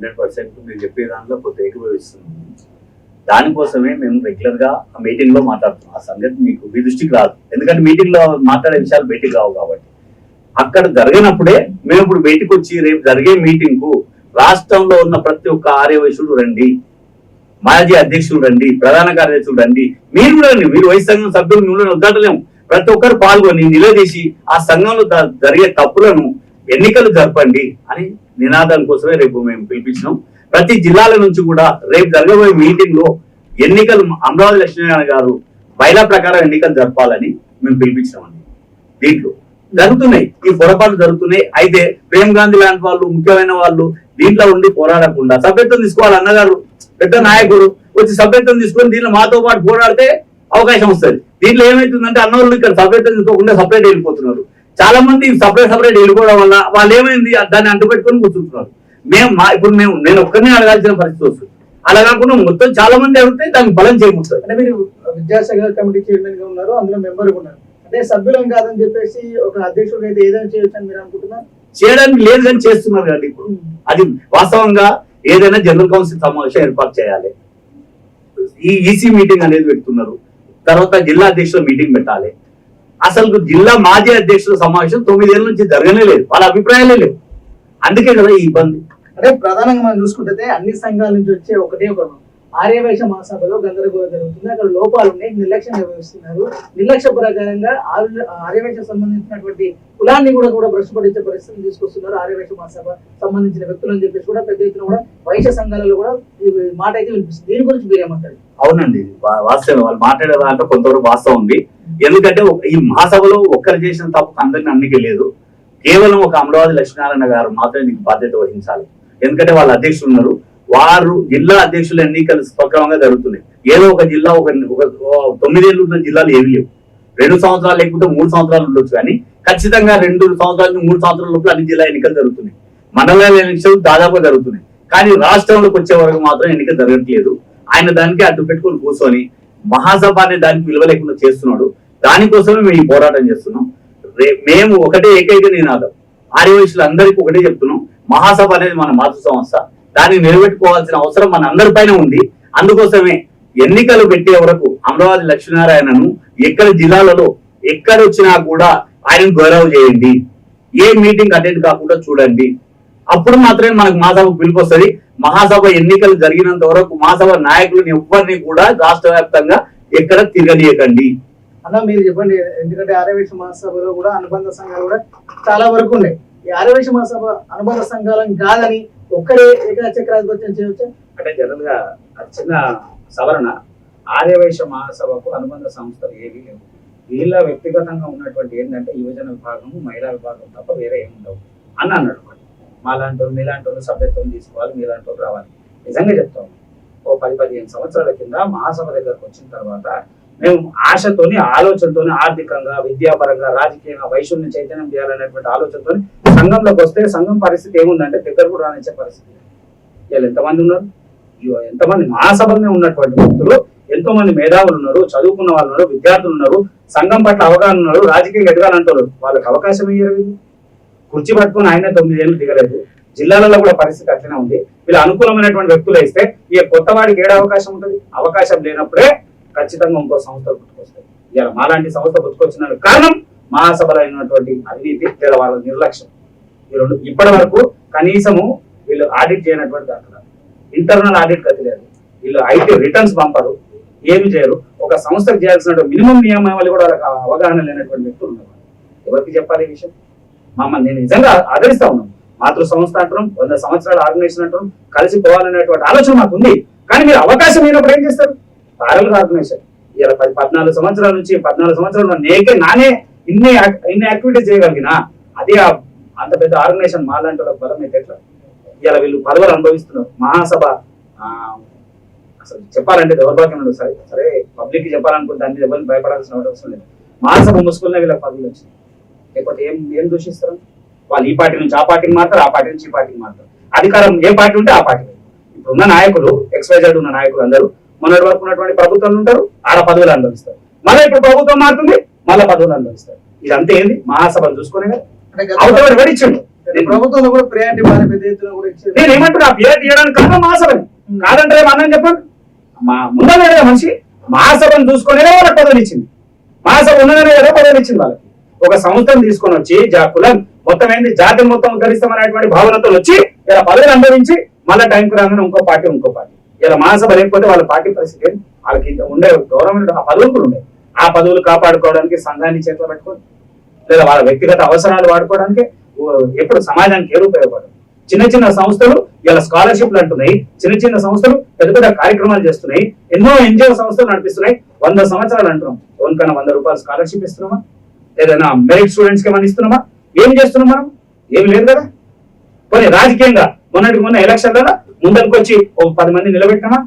100% మీరు చెప్పే దాంట్లో కొంత ఏకీభవిస్తున్నాం. దానికోసమే మేము రెగ్యులర్ గా మీటింగ్ లో మాట్లాడుతున్నాం. ఆ సంగతి మీకు మీ దృష్టికి రాదు, ఎందుకంటే మీటింగ్ లో మాట్లాడే విషయాలు బయటికి రావు కాబట్టి. అక్కడ జరిగినప్పుడే మేము ఇప్పుడు బయటకు వచ్చి రేపు జరిగే మీటింగ్ కు రాష్ట్రంలో ఉన్న ప్రతి ఒక్క ఆర్యవైశ్యుడు రండి, మాజీ అధ్యక్షుడు రండి, ప్రధాన కార్యదర్శులు రండి, మీరు కూడా రండి. మీరు వైస్ సంఘం సభ్యులు మిమ్మల్ని వద్దటలేము. ప్రతి ఒక్కరు పాల్గొని నిలదీసి ఆ సంఘంలో జరిగే తప్పులను ఎన్నికలు జరపండి అని నినాదం కోసమే రేపు మేము పిలిపించినాం. ప్రతి జిల్లాల నుంచి కూడా రేపు జరగబోయే మీటింగ్ లో ఎన్నికలు అమరావతి లక్ష్మీనారాయణ గారు బైలా ప్రకారం ఎన్నికలు జరపాలని మేము పిలిపించినామండి. దీంట్లో జరుగుతున్నాయి, ఈ పొరపాట్లు జరుగుతున్నాయి. అయితే ప్రేమ్ గాంధీ లాంటి వాళ్ళు, ముఖ్యమైన వాళ్ళు దీంట్లో ఉండి పోరాడకుండా సభ్యత్వం తీసుకోవాలి. అన్నగారు పెద్ద నాయకుడు వచ్చి సభ్యత్వం తీసుకొని దీంట్లో మాతో పాటు పోరాడితే అవకాశం వస్తుంది. దీంట్లో ఏమైతుందంటే అన్నవాళ్ళు ఇక్కడ సభ్యత్వం తీసుకోకుండా సపరేట్ వెళ్ళిపోతున్నారు. చాలా మంది సపరేట్ వెళ్ళిపోవడం వల్ల వాళ్ళు ఏమైంది దాన్ని అంటుపెట్టుకొని కూర్చుంటున్నారు. ఇప్పుడు నేను ఒక్కరినే అడగాల్సిన పరిస్థితి వస్తుంది. అలా కాకుండా మొత్తం చాలా మంది అడిగితే దానికి బలం చేకూరుతుంది. అంటే మీరు విద్యాశాఖ కమిటీ చైర్మన్ గా ఉన్నారు, అందులో మెంబర్ ఉన్నారు. అంటే సభ్యులం కాదని చెప్పేసి ఒక అధ్యక్షుడు అయితే ఏదైనా చేయొచ్చు అని మీరు అనుకుంటున్నారు? చేయడానికి లేదు కానీ చేస్తున్నారు కదా. ఇప్పుడు అది వాస్తవంగా ఏదైనా జనరల్ కౌన్సిల్ సమావేశం ఏర్పాటు చేయాలి. ఈ ఈసీ మీటింగ్ అనేది పెడుతున్నారు, తర్వాత జిల్లా అధ్యక్షుల మీటింగ్ పెట్టాలి. అసలు జిల్లా మాజీ అధ్యక్షుల సమావేశం 9 ఏళ్ళ నుంచి జరగనే లేదు, వాళ్ళ అభిప్రాయాలే లేవు. అందుకే కదా ఈ ఇబ్బంది. అంటే ప్రధానంగా మనం చూసుకుంటే అన్ని సంఘాల నుంచి వచ్చే ఒకటే ఒక ఆర్యవైశ్య మహాసభలో గందరగోళం జరుగుతుంది. అక్కడ లోపాలు ఉన్నాయి, నిర్లక్ష్యం నిర్వహిస్తున్నారు. నిర్లక్ష్య ప్రకారంగా ఆర్యవైశ్య సంబంధించినటువంటి కులాన్ని కూడా భ్రష్టుపడించే పరిస్థితిని తీసుకొస్తున్నారు. ఆర్యవైశ్య మహాసభ సంబంధించిన వ్యక్తులు అని చెప్పేసి కూడా పెద్ద ఎత్తున కూడా వైశ్య సంఘాలలో కూడా ఈ మాట అయితే వినిపిస్తుంది. దీని గురించి మీరేమంటారు? అవునండి, వాస్తవం. వాళ్ళు మాట్లాడే దాంట్లో కొంతవరకు వాస్తవం ఉంది. ఎందుకంటే ఈ మహాసభలో ఒక్కరు చేసిన తప్పు అందరినీ అన్నికి లేదు. కేవలం ఒక అమరావతి లక్ష్మీనారాయణ గారు మాత్రమే దీనికి బాధ్యత వహించాలి. ఎందుకంటే వాళ్ళ అధ్యక్షులు ఉన్నారు, వారు జిల్లా అధ్యక్షుల ఎన్నికలు సక్రమంగా జరుగుతున్నాయి. ఏదో ఒక జిల్లా ఒక 9 ఏళ్ళు ఉన్న జిల్లాలు ఏవి లేవు. 2 సంవత్సరాలు లేకపోతే 3 సంవత్సరాలు ఉండొచ్చు, కానీ ఖచ్చితంగా 2 సంవత్సరాల నుంచి 3 సంవత్సరాల లోపల అన్ని జిల్లా ఎన్నికలు జరుగుతున్నాయి. మండలాల ఎన్నికలు దాదాపుగా జరుగుతున్నాయి, కానీ రాష్ట్రంలోకి వచ్చే వరకు మాత్రం ఎన్నిక జరగట్లేదు. ఆయన దానికి అడ్డు పెట్టుకుని కూర్చొని మహాసభ అనే దానికి విలువ లేకుండా చేస్తున్నాడు. దానికోసమే మేము ఈ పోరాటం చేస్తున్నాం. మేము ఒకటే ఏకైక నినాదం, ఆర్యవైశ్యులు అందరికీ ఒకటే చెప్తున్నాం, మహాసభ అనేది మన మాతృ సంస్థ, దాన్ని నిలబెట్టుకోవాల్సిన అవసరం మన అందరిపైన ఉంది. అందుకోసమే ఎన్నికలు పెట్టే వరకు అమరావతి లక్ష్మీనారాయణను ఎక్కడ జిల్లాలలో ఎక్కడ వచ్చినా కూడా ఆయన గౌరవం చేయండి, ఏ మీటింగ్ అటెండ్ కాకుండా చూడండి. అప్పుడు మాత్రమే మనకు మహాసభకు పిలుపు వస్తుంది. మహాసభ ఎన్నికలు జరిగినంత వరకు మహాసభ నాయకులను ఎవ్వరిని కూడా రాష్ట్ర వ్యాప్తంగా ఎక్కడ తిరగనీయకండి. అన్న మీరు చెప్పండి, ఎందుకంటే ఆర్యవేశ మహాసభలో కూడా అనుబంధ సంఘాలు కూడా చాలా వరకు ఉన్నాయి. ఈ ఆర్యవేశ మహాసభ అనుబంధ సంఘాలను కాదని ఒక్కరే ఏకచక్రాధిపత్యం చేయవచ్చు అంటే జనరల్ గా చిన్న సవరణ, ఆర్యవైశ్య మహాసభకు అనుబంధ సంస్థలు ఏవీ లేవు. వీళ్ళ వ్యక్తిగతంగా ఉన్నటువంటి ఏంటంటే యువజన విభాగం, మహిళా విభాగం తప్ప వేరే ఏమి ఉండవు అని అన్నాడు. మాలాంటి వాళ్ళు మీలాంటి వాళ్ళు సభ్యత్వం తీసుకోవాలి, మీలాంటి వాళ్ళు రావాలి. నిజంగా చెప్తాము, ఓ 10-15 సంవత్సరాల కింద మహాసభ దగ్గరకు వచ్చిన తర్వాత మేము ఆశతోని, ఆలోచనతోని, ఆర్థికంగా, విద్యాపరంగా, రాజకీయంగా వైశ్యుల్ని చైతన్యం చేయాలనేటువంటి ఆలోచనతో సంఘంలోకి వస్తే సంఘం పరిస్థితి ఏముందంటే దగ్గర కూడా రానిచ్చే పరిస్థితి. వీళ్ళు ఎంతమంది ఉన్నారు, ఎంతమంది మహాసభలోనే ఉన్నటువంటి వ్యక్తులు, ఎంతో మంది మేధావులు ఉన్నారు, చదువుకున్న వాళ్ళు ఉన్నారు, విద్యార్థులు ఉన్నారు, సంఘం పట్ల అవగాహన ఉన్నారు, రాజకీయంగా ఎదగాలంటారు. వాళ్ళకి అవకాశం ఇయ్యరు. వీళ్ళు కుర్చీ పట్టుకుని ఆయన 9 ఏళ్ళు దిగలేదు. జిల్లాలలో కూడా పరిస్థితి అట్లనే ఉంది. వీళ్ళు అనుకూలమైనటువంటి వ్యక్తులు ఇస్తే ఈ కొత్త వాడికి ఏడ అవకాశం ఉంటుంది? అవకాశం లేనప్పుడే ఖచ్చితంగా ఇంకో సంస్థలు పుట్టుకొస్తాయి. ఇలా మాలాంటి సంస్థ పుట్టుకొచ్చిన కారణం మహాసభలో అయినటువంటి అవినీతి లేదా వాళ్ళ నిర్లక్ష్యం. ఈ రెండు ఇప్పటి వరకు కనీసము వీళ్ళు ఆడిట్ చేయనటువంటి దాఖలాలు, ఇంటర్నల్ ఆడిట్ గతి లేదు. వీళ్ళు ఐటీ రిటర్న్స్ పంపరు, ఏమి చేయరు. ఒక సంస్థకు చేయాల్సిన మినిమం నియమావళి కూడా వాళ్ళకి అవగాహన లేనటువంటి వ్యక్తులు ఉన్నారు. ఎవరికి చెప్పాలి ఈ విషయం? మమ్మల్ని నేను నిజంగా ఆదరిస్తా ఉన్నాం. మాతృ సంస్థ అంటున్నాం, 100 సంవత్సరాల ఆర్గనైజేషన్ అంటున్నాం, కలిసి పోవాలనేటువంటి ఆలోచన మాకు ఉంది. కానీ మీరు అవకాశం అయినప్పుడు ఏం చేస్తారు? ప్యారల్ ఆర్గనైజేషన్ ఇలా 14 సంవత్సరాల నుంచి 14 సంవత్సరాలు నానే ఇన్ని యాక్టివిటీస్ చేయగలిగినా అదే అంత పెద్ద ఆర్గనైజేషన్ మాలాంటి వాళ్ళకి బలం అయితే ఎట్లా? ఇలా వీళ్ళు పదవులు అనుభవిస్తున్నారు. మహాసభ అసలు చెప్పాలంటే దౌర్భాగ్యం ఉండదు. సరే సరే పబ్లిక్ కి చెప్పాలనుకుంటే అన్ని ఎవరిని భయపడాల్సిన అవసరం లేదు. మహాసభ ముసుకున్న వీళ్ళకి పదవులు వచ్చినాయి. లేకపోతే ఏం దూషిస్తారు? వాళ్ళు ఈ పార్టీ నుంచి ఆ పార్టీకి మారుతారు, ఆ పార్టీ నుంచి ఈ పార్టీకి మారుతారు. అధికారం ఏ పార్టీ ఉంటే ఆ పార్టీ. ఇప్పుడున్న నాయకులు, XYZ ఉన్న నాయకులు అందరూ మొన్నటి వరకు ఉన్నటువంటి ప్రభుత్వాలు ఉంటారు, ఆడ పదవులు అనుభవిస్తారు. మళ్ళీ ఇప్పుడు ప్రభుత్వం మారుతుంది, మళ్ళీ పదవులు అనుభవిస్తారు. ఇదంతా ఏంది? మహాసభను చూసుకునే అవతల వెడిచ్చిండు. ప్రభుత్వంలో కూడా ప్రియారిటీ పెద్ద ఎత్తున కూడా ఇచ్చింది. నేను ఏమంటున్నా, ప్రియారిటీ ఇవ్వడానికి కారణం మహాసభని. కాదంటే అన్నని చెప్పండి. మా ముందనే మనిషి మహాసభను చూసుకునే వాళ్ళకి పదవులు ఇచ్చింది. మహాసభ ఉన్నదనే కదా పదవులు ఇచ్చింది వాళ్ళకి. ఒక సంస్థను తీసుకొని వచ్చి కులం మొత్తం ఏంది, జాతిని మొత్తం ఉద్ధరిస్తామనేటువంటి భావనతో వచ్చి ఇలా పదవులు అనుభవించి మళ్ళీ టైంకి రాగానే ఇంకో పార్టీ. ఇలా మహాసభ లేకపోతే వాళ్ళ పార్టీ పరిస్థితి వాళ్ళకి ఉండే గౌరవమైన ఆ పదవులు కూడా ఉండే. ఆ పదవులు కాపాడుకోవడానికి సంఘాన్ని చేతిలో పెట్టుకొని లేదా వాళ్ళ వ్యక్తిగత అవసరాలు వాడుకోవడానికి ఎప్పుడు సమాజానికి ఏదో ఉపయోగపడదు. చిన్న సంస్థలు ఇలా స్కాలర్షిప్లు అంటున్నాయి, చిన్న సంస్థలు పెద్ద కార్యక్రమాలు చేస్తున్నాయి, ఎన్నో NGO సంస్థలు నడిపిస్తున్నాయి. 100 సంవత్సరాలు అంటున్నాం, ఎవరికైనా 100 రూపాయలు స్కాలర్షిప్ ఇస్తున్నామా? ఏదైనా మెరిట్ స్టూడెంట్స్ కి ఏమైనా ఇస్తున్నామా? ఏం చేస్తున్నాం మనం? ఏమి లేదు కదా. కొన్ని రాజకీయంగా మొన్న ఎలక్షన్లలో ముందరికి వచ్చి ఒక 10 మంది నిలబెట్టినామా?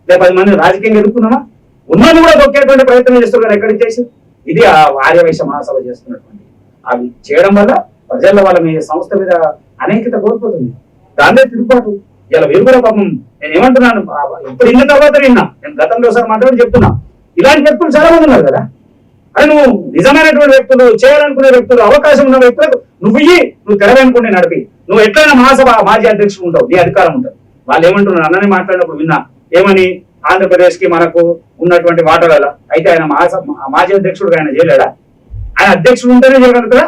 లేదా 10 మంది రాజకీయంగా ఎదుర్కొన్నామా? ఉన్నది కూడా దొక్కేటువంటి ప్రయత్నం చేస్తున్నారు. ఎక్కడికి చేసి ఇది ఆ ఆర్యవైశ్య మహాసభ చేస్తున్నటువంటి అవి చేయడం వల్ల ప్రజల వాళ్ళ మీ సంస్థ మీద అనేకత కోల్పోతుంది. దాంట్లో తిరుగుబాటు. ఇలా వీరు కూడా పాపం, నేను ఏమంటున్నాను, ఇప్పుడు ఇన్న తర్వాత నేను గతంలో ఒకసారి మాట్లాడి చెప్తున్నా, ఇలాంటి వ్యక్తులు చాలా మంది ఉన్నారు కదా. అది నువ్వు నిజమైనటువంటి వ్యక్తులు, చేయాలనుకునే వ్యక్తులు, అవకాశం ఉన్న వ్యక్తులకు నువ్వు తెరవనుకునే నడిపి నువ్వు ఎట్లయినా మహాసభ మాజీ అధ్యక్షుడు ఉంటావు, నీ అధికారం ఉంటుంది. వాళ్ళు ఏమంటున్నారు, అన్నని మాట్లాడినప్పుడు విన్నా ఏమని, ఆంధ్రప్రదేశ్ కి మనకు ఉన్నటువంటి వాటాల అయితే ఆయన మాజీ అధ్యక్షుడు ఆయన చేయలేడా? ఆయన అధ్యక్షుడు ఉంటేనే చేయగలుగుతారా?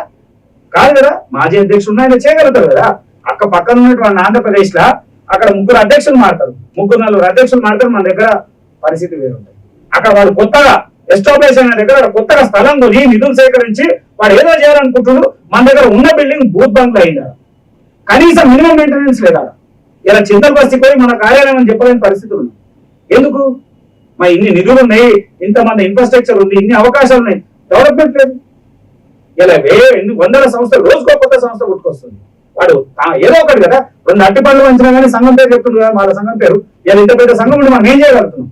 కాదు కదా. మాజీ అధ్యక్షుడు ఆయన చేయగలుగుతారు కదా. పక్కన ఉన్నటువంటి ఆంధ్రప్రదేశ్ లా అక్కడ 3 అధ్యక్షులు మారుతారు, 3-4 అధ్యక్షులు మారుతారు. మన దగ్గర పరిస్థితి వేరుంటుంది. అక్కడ వాళ్ళు కొత్తగా ఎస్టాబ్లిష్ అయిన దగ్గర కొత్తగా స్థలం కొని నిధులు సేకరించి వాడు ఏదో చేయాలనుకుంటున్నాడు. మన దగ్గర ఉన్న బిల్డింగ్ బూత్ బంక్ అయిందా? కనీసం మినిమం మెయింటెనెన్స్ లేదా? ఇలా చింతలు బస్తి పోయి మన కార్యాలయం అని చెప్పలేని పరిస్థితులు ఉన్నాయి. ఎందుకు? మా ఇన్ని నిధులు ఉన్నాయి, ఇంతమంది ఇన్ఫ్రాస్ట్రక్చర్ ఉంది, ఇన్ని అవకాశాలు ఉన్నాయి, డెవలప్మెంట్ లేదు. ఇలా ఎన్ని 100 సంస్థలు, రోజుకో కొత్త సంస్థ పుట్టుకొస్తుంది. వాడు ఏదో ఒకటి కదా, 2 అట్టి పనులు వంచినా కానీ సంఘం పేరు చెప్తుంది కదా, వాళ్ళ సంఘం పేరు. ఇలా ఇంత పెద్ద సంఘం ఉండి మనం ఏం చేయగలుగుతున్నాం?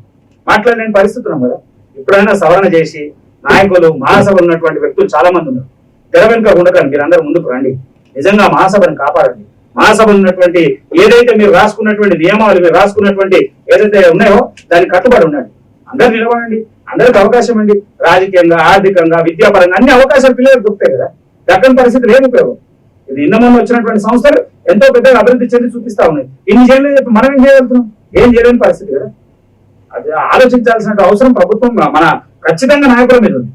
మాట్లాడలేని పరిస్థితున్నాం కదా. ఇప్పుడైనా సవరణ చేసి నాయకులు, మహాసభ ఉన్నటువంటి వ్యక్తులు చాలా మంది ఉన్నారు. తెర వెనుక ఉండకండి, మీరు అందరూ ముందుకు రండి. నిజంగా మహాసభను కాపాడండి. మహాసభ ఉన్నటువంటి ఏదైతే మీరు రాసుకున్నటువంటి నియమాలు, మీరు రాసుకున్నటువంటి ఏదైతే ఉన్నాయో దానికి కట్టుబడి ఉండండి. అందరు నిలబడండి, అందరికి అవకాశం అండి. రాజకీయంగా, ఆర్థికంగా, విద్యాపరంగా అన్ని అవకాశాలు పిల్లలకు దొరుకుతాయి కదా. దక్కని పరిస్థితి లేదు ఉపయోగం. ఇది ఇన్నమూల వచ్చినటువంటి సంస్థలు ఎంతో పెద్దగా అభివృద్ధి చెంది చూపిస్తా ఉన్నాయి. ఇన్ని చేయలేదు చెప్పి మనం ఏం చేయగలుగుతున్నాం? ఏం చేయలేని పరిస్థితి కదా. అది ఆలోచించాల్సిన అవసరం ప్రభుత్వం మన ఖచ్చితంగా నాయకుల మీద ఉంది.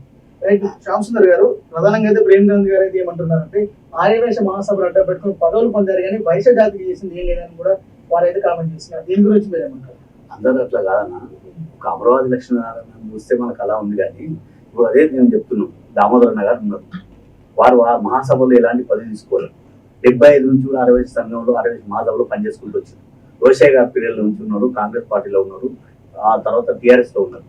రైట్ శ్యామ్ సుందర్ గారు, ప్రధానంగా అయితే ప్రేమ్ గాంధీ గారు అయితే ఏమంటున్నారంటే ఆర్యవేశ మహాసభలు అడ్డ పెట్టుకుని పదవులు పొందారు కానీ వైశ్య జాతికి చేసింది ఏం లేదని కూడా వారైతే కామెంట్ చేస్తున్నారు. దీని గురించి మీరు ఏమంటారు? అందరూ అట్లా కాదన్నా. ఒక అమరావతి లక్ష్మీనారాయణ చూస్తే మనకు అలా ఉంది, కానీ ఇప్పుడు అదే నేను చెప్తున్నాను. దామోదరన్న గారు ఉన్నారు, వారు ఆ మహాసభలో ఎలాంటి పదవి తీసుకోలేదు. 75 నుంచి కూడా 60 సంఘంలో 60 మహాసభలో పనిచేసుకుంటూ వచ్చింది. రోషయ్య గారి పీరియడ్లో నుంచి ఉన్నారు, కాంగ్రెస్ పార్టీలో ఉన్నారు, ఆ తర్వాత టీఆర్ఎస్ లో ఉన్నారు.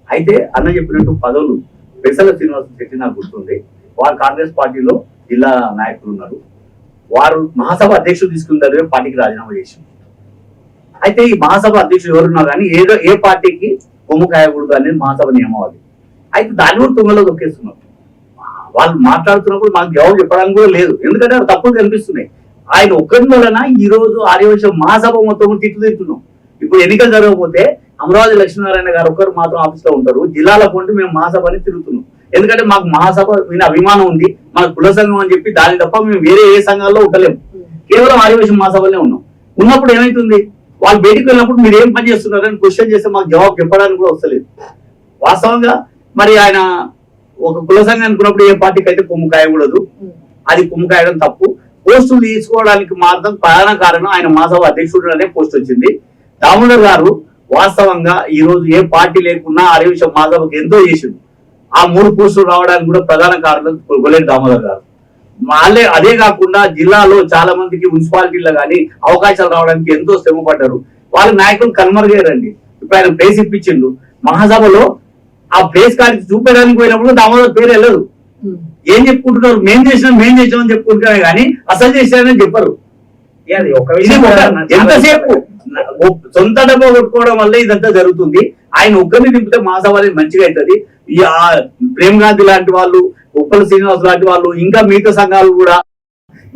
అయితే అన్న చెప్పినట్టు పదవులు పెసల శ్రీనివాస శెట్టి నాకు గుర్తుంది, వారు కాంగ్రెస్ పార్టీలో జిల్లా నాయకులు ఉన్నారు. వారు మహాసభ అధ్యక్షుడు తీసుకున్న పార్టీకి రాజీనామా చేసింది. అయితే ఈ మహాసభ అధ్యక్షుడు ఎవరున్నారు కానీ ఏదో ఏ పార్టీకి కొమ్ము కాయకూడదు అనేది మహాసభ నియమావళి. అయితే దాన్ని కూడా తుంగలో దొక్కేస్తున్నారు. వాళ్ళు మాట్లాడుతున్నప్పుడు మాకు జవాబు చెప్పడానికి కూడా లేదు, ఎందుకంటే అవి తప్పులు కనిపిస్తున్నాయి. ఆయన ఒక్కరి వలన ఈ రోజు ఆర్యవైశ్య మహాసభ మొత్తం తిట్లు తింటున్నాం. ఇప్పుడు ఎన్నికలు జరగకపోతే అమరావతి లక్ష్మీనారాయణ గారు ఒక్కరు మాత్రం ఆఫీస్ లో ఉంటారు, జిల్లాల పొంటి మేము మహాసభని తిరుగుతున్నాం. ఎందుకంటే మాకు మహాసభ మీద అభిమానం ఉంది, మన కుల సంఘం అని చెప్పి దాని తప్ప మేము వేరే ఏ సంఘాల్లో ఉండలేము, కేవలం ఆర్యవైశ్య మహాసభలే ఉన్నాం. ఉన్నప్పుడు ఏమైతుంది, వాళ్ళు బయటికి వెళ్ళినప్పుడు మీరు ఏం పని చేస్తున్నారని క్వశ్చన్ చేస్తే మాకు జవాబు చెప్పడానికి కూడా వస్తలేదు. వాస్తవంగా మరి ఆయన ఒక కుల సంఘం అనుకున్నప్పుడు ఏ పార్టీకి అయితే కొమ్ము కాయకూడదు, అది కొమ్ము కాయడం తప్పు. పోస్టులు తీసుకోవడానికి మాత్రం ప్రధాన కారణం ఆయన మహాసభ అధ్యక్షుడు అనే పోస్ట్ వచ్చింది. దామోదర్ గారు వాస్తవంగా ఈ రోజు ఏ పార్టీ లేకున్నా ఆర్యవైశ్య మహాసభకు ఎంతో చేసిండు. ఆ 3 పోస్టులు రావడానికి కూడా ప్రధాన కారణం గొల్లేటి దామోదర్ గారు. వాళ్ళే అదే కాకుండా జిల్లాలో చాలా మందికి మున్సిపాలిటీలో కానీ అవకాశాలు రావడానికి ఎంతో శ్రమ పడ్డారు. వాళ్ళ నాయకులు కనుమరుగయ్యారండి. ఇప్పుడు ఆయన ప్లేస్ ఇప్పించిండు మహాసభలో, ఆ ప్లేస్ కాడికి చూపించడానికి పోయినప్పుడు దామోదర్ పేరు వెళ్ళదు. ఏం చెప్పుకుంటున్నారు, మేం చేసినామని చెప్పుకుంటున్నారే కానీ అసలు చేశారని చెప్పరు. ఎంతసేపు సొంత డబ్బా కొట్టుకోవడం వల్ల ఇదంతా జరుగుతుంది. ఆయన ఒక్కరిని దింపితే మహాసభ అనేది మంచిగా అవుతుంది. ప్రేమ్ గాంధీ లాంటి వాళ్ళు, ఉప్పల శ్రీనివాస్ లాంటి వాళ్ళు, ఇంకా మిగతా సంఘాలు కూడా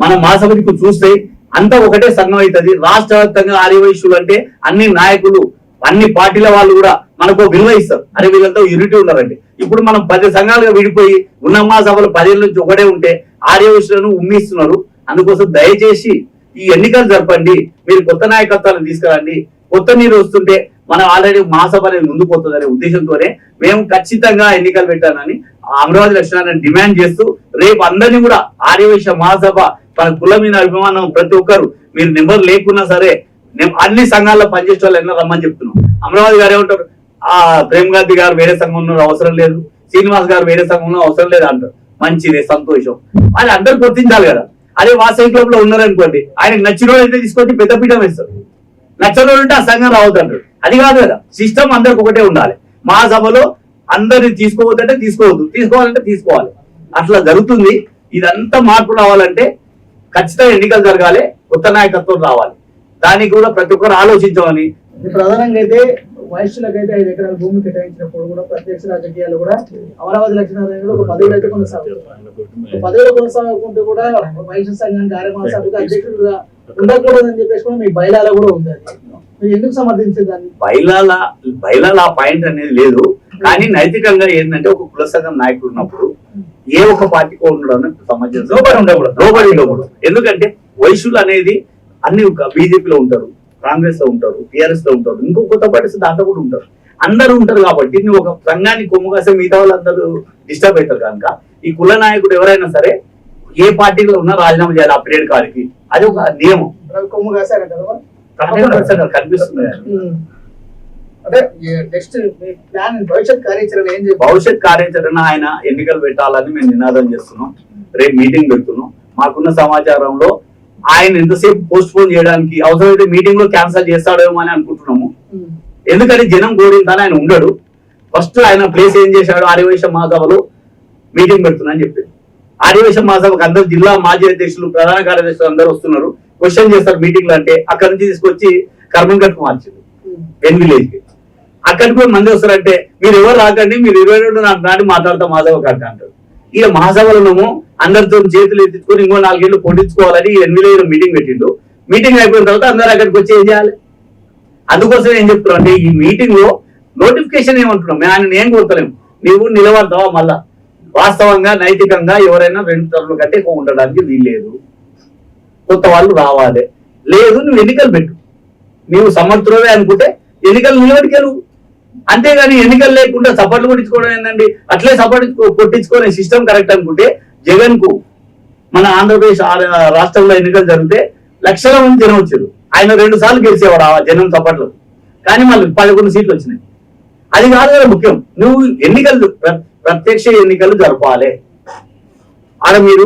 మన మహాసభకి చూస్తే అంతా ఒకటే సంఘం అవుతుంది. రాష్ట్ర వ్యాప్తంగా ఆర్యవైశ్యులు అంటే అన్ని నాయకులు, అన్ని పార్టీల వాళ్ళు కూడా మనకు విలువ ఇస్తారు. అరే వీళ్ళంతా యూనిటీ ఉన్నారండి. ఇప్పుడు మనం 10 సంఘాలుగా విడిపోయి ఉన్న మహాసభలు 10 ఏళ్ళ నుంచి ఒకటే ఉంటే ఆర్యవైశ్యులను ఉమ్మిస్తున్నారు. అందుకోసం దయచేసి ఈ ఎన్నికలు జరపండి, మీరు కొత్త నాయకత్వాలను తీసుకురండి. కొత్త నీరు వస్తుంటే మనం ఆల్రెడీ మహాసభ అనేది ముందు పోతుందనే ఉద్దేశంతోనే మేము ఖచ్చితంగా ఎన్నికలు పెట్టానని అమరావతి లక్ష్మీనారాయణ డిమాండ్ చేస్తూ రేపు అందరినీ కూడా ఆర్యవైశ్య మహాసభ మన కుల మీద అభిమానం ప్రతి ఒక్కరు మీరు నెంబర్ లేకున్నా సరే అన్ని సంఘాల్లో పనిచేసే వాళ్ళు ఎన్నో రమ్మని చెప్తున్నాం. అమరావతి గారు ఏమంటారు, ఆ ప్రేమ్ గాంధీ గారు వేరే సంఘంలో అవసరం లేదు, శ్రీనివాస్ గారు వేరే సంఘంలో అవసరం లేదు అంటారు. మంచిదే, సంతోషం. అది అందరు గుర్తించాలి కదా. అదే వాసవి క్లబ్ లో ఉన్నారనుకోండి, ఆయనకు నచ్చిన వాళ్ళు అయితే తీసుకొచ్చి పెద్ద పీఠం వేస్తారు, నచ్చని వాళ్ళు ఉంటే ఆ సంఘం రావద్దంటారు. అది కాదు కదా, సిస్టమ్ అందరికి ఒకటే ఉండాలి. మహాసభలో అందరిని తీసుకోవద్దంటే తీసుకోవద్దు, తీసుకోవాలంటే తీసుకోవాలి. అట్లా జరుగుతుంది. ఇదంతా మార్పు రావాలంటే ఖచ్చితంగా ఎన్నికలు జరగాలి, కొత్త నాయకత్వం రావాలి. దానికి కూడా ప్రతి ఒక్కరు ఆలోచించామని. ప్రధానంగా అయితే వైశ్యులకైతే 5 ఎకరాల భూమి కేటాయించినప్పుడు కూడా ప్రత్యక్ష రాజకీయాలు కూడా అమరావతి లక్ష్మీనారాయణ ఒక పదవులు అయితే కొనసాగుతుంది. పదవులు కొనసాగుకుంటూ కూడా వైశ్య సంఘానికి ఆర్యమహాసభకు అధ్యక్షుడుగా ఉండకూడదని చెప్పేసి కూడా మీ బయలాలో కూడా ఉంది. మీరు ఎందుకు సమర్థించేదాన్ని? బయలాల ఆ పాయింట్ అనేది లేదు, కానీ నైతికంగా ఏంటంటే ఒక కుల సంఘం నాయకుడు ఉన్నప్పుడు ఏ ఒక్క పార్టీకో ఉండడం సమాజం లోబడి ఉండకూడదు. ఎందుకంటే వైశ్యులు అనేది అన్ని బీజేపీలో ఉంటారు, కాంగ్రెస్ లో ఉంటారు, టీఆర్ఎస్ లో ఉంటారు, ఇంకో కొత్త పార్టీస్ దాంట్లో కూడా ఉంటారు. అందరూ ఉంటారు కాబట్టి నువ్వు ఒక సంఘాన్ని కొమ్ము కాసే మిగతా వాళ్ళందరూ డిస్టర్బ్ అవుతారు. కనుక ఈ కుల నాయకుడు ఎవరైనా సరే ఏ పార్టీలో ఉన్నా రాజీనామా చేయాలి ఆ పీరియడ్ కాడికి. అది ఒక నియమం. కొమ్ము కాసారంట కనిపిస్తుంది. అంటే నెక్స్ట్ ప్లాన్ భవిష్యత్ కార్యాచరణ ఏం చెప్పి భవిష్యత్ కార్యాచరణ ఆయన ఎన్నికలు పెట్టాలని మేము నినాదం చేస్తున్నాం. రేపు మీటింగ్ పెడుతున్నాం. మాకున్న సమాచారంలో ఆయన ఎంతసేపు పోస్ట్ పోన్ చేయడానికి అవసరమైతే మీటింగ్ లో క్యాన్సిల్ చేస్తాడేమో అని అనుకుంటున్నాము. ఎందుకంటే జనం కోరిందని ఆయన ఉండడు. ఫస్ట్ ఆయన ప్లేస్ ఏం చేశాడు, ఆర్యవైశ్య మహాసభలో మీటింగ్ పెడుతున్నా అని చెప్పారు. ఆర్యవైశ్య మహాసభకు అందరు జిల్లా మాజీ అధ్యక్షులు, ప్రధాన కార్యదర్శులు అందరూ వస్తున్నారు, క్వశ్చన్ చేస్తారు మీటింగ్ లో. అంటే అక్కడి నుంచి తీసుకొచ్చి కర్మంగట్కు మార్చింది పెన్ విలేజ్ కి. అక్కడికి పోయి మంది వస్తారంటే మీరు ఎవరు రాకండి, మీరు 22 నాటి మాట్లాడతాం మహాసభ కట్ట అంటారు. ఇక మహాసభలను అందరితో చేతులు ఎత్తించుకొని ఇంకో 4 ఏళ్ళు పొట్టించుకోవాలని 8 మీటింగ్ పెట్టిండు. మీటింగ్ అయిపోయిన తర్వాత అందరూ అక్కడికి వచ్చి ఏం చేయాలి? అందుకోసం ఏం చెప్తున్నాం అంటే ఈ మీటింగ్ లో నోటిఫికేషన్ ఏమంటున్నాం, ఆయన ఏం కోరుతలేము, నీవు నిలబడతావా మళ్ళా. వాస్తవంగా నైతికంగా ఎవరైనా 2 టర్ముల కంటే ఎక్కువ ఉండడానికి వీల్లేదు, కొత్త వాళ్ళు రావాలి. లేదు నువ్వు ఎన్నికలు పెట్టు, నీవు సమర్థులవే అనుకుంటే ఎన్నికలు నిలబడికెళ్ళు. అంతేగాని ఎన్నికలు లేకుండా సపోర్ట్లు కొట్టించుకోవడం ఏంటండి? అట్లే సపోర్ట్ కొట్టించుకునే సిస్టమ్ కరెక్ట్ అనుకుంటే జగన్ కు మన ఆంధ్రప్రదేశ్ రాష్ట్రంలో ఎన్నికలు జరిగితే లక్షల మంది జనం వచ్చారు. ఆయన 2 సార్లు గెలిచేవాడు ఆ జనం సపోర్ట్లు. కానీ మళ్ళీ 11 సీట్లు వచ్చినాయి. అది కాదు కదా ముఖ్యం. నువ్వు ఎన్నికలు ప్రత్యక్ష ఎన్నికలు జరపాలి. ఆడ మీరు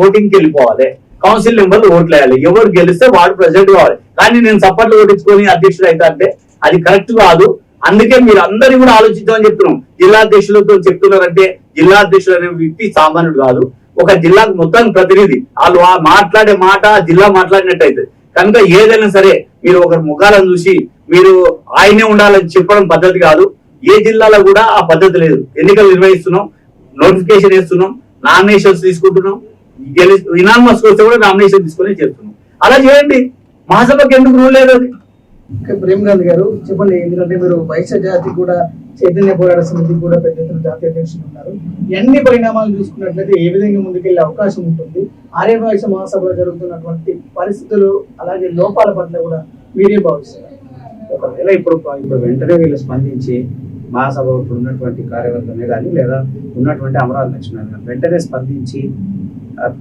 ఓటింగ్కి వెళ్ళిపోవాలి. కౌన్సిల్ మెంబర్లు ఓట్లు వేయాలి. ఎవరు గెలిస్తే వాడు ప్రెసిడెంట్ కావాలి. కానీ నేను సపోర్ట్లు కొట్టించుకొని అధ్యక్షుడు అయితే అంటే అది కరెక్ట్ కాదు. అందుకే మీరు అందరినీ కూడా ఆలోచిద్దామని చెప్తున్నాం. జిల్లా అధ్యక్షులతో చెప్తున్నారంటే జిల్లా అధ్యక్షుడు అనే వ్యక్తి సామాన్యుడు కాదు. ఒక జిల్లాకు మొత్తం ప్రతినిధి. వాళ్ళు మాట్లాడే మాట జిల్లా మాట్లాడినట్టయితే కనుక ఏదైనా సరే మీరు ఒకరి ముఖాలను చూసి మీరు ఆయనే ఉండాలని చెప్పడం పద్ధతి కాదు. ఏ జిల్లాలో కూడా ఆ పద్ధతి లేదు. ఎన్నికలు నిర్వహిస్తున్నాం, నోటిఫికేషన్ వేస్తున్నాం, నామినేషన్స్ తీసుకుంటున్నాం. ఇనానిమస్ వస్తే కూడా నామినేషన్ తీసుకొని చేస్తున్నాం. అలా చేయండి. మహాసభకి ఎందుకు రూల్ లేదు అది? ప్రేమ్ గాంధీ గారు చెప్పండి. ఎందుకంటే మీరు వైశ్య జాతి కూడా చైతన్య పోరాట సమితికి కూడా పెద్ద ఎత్తున జాతీయ అధ్యక్షులు ఉన్నారు. ఎన్ని పరిణామాలు చూసుకున్నట్లయితే ఏ విధంగా ముందుకెళ్లే అవకాశం ఉంటుంది? ఆర్యవైశ్య మహాసభలో జరుగుతున్నటువంటి పరిస్థితులు అలాగే లోపాల పట్ల కూడా మీరే భావిస్తారు? ఒకవేళ ఇప్పుడు వెంటనే వీళ్ళు స్పందించి మహాసభ ఇప్పుడు ఉన్నటువంటి కార్యవర్గమే కానీ లేదా ఉన్నటువంటి అమరావతి లక్ష్మణ్ కానీ వెంటనే స్పందించి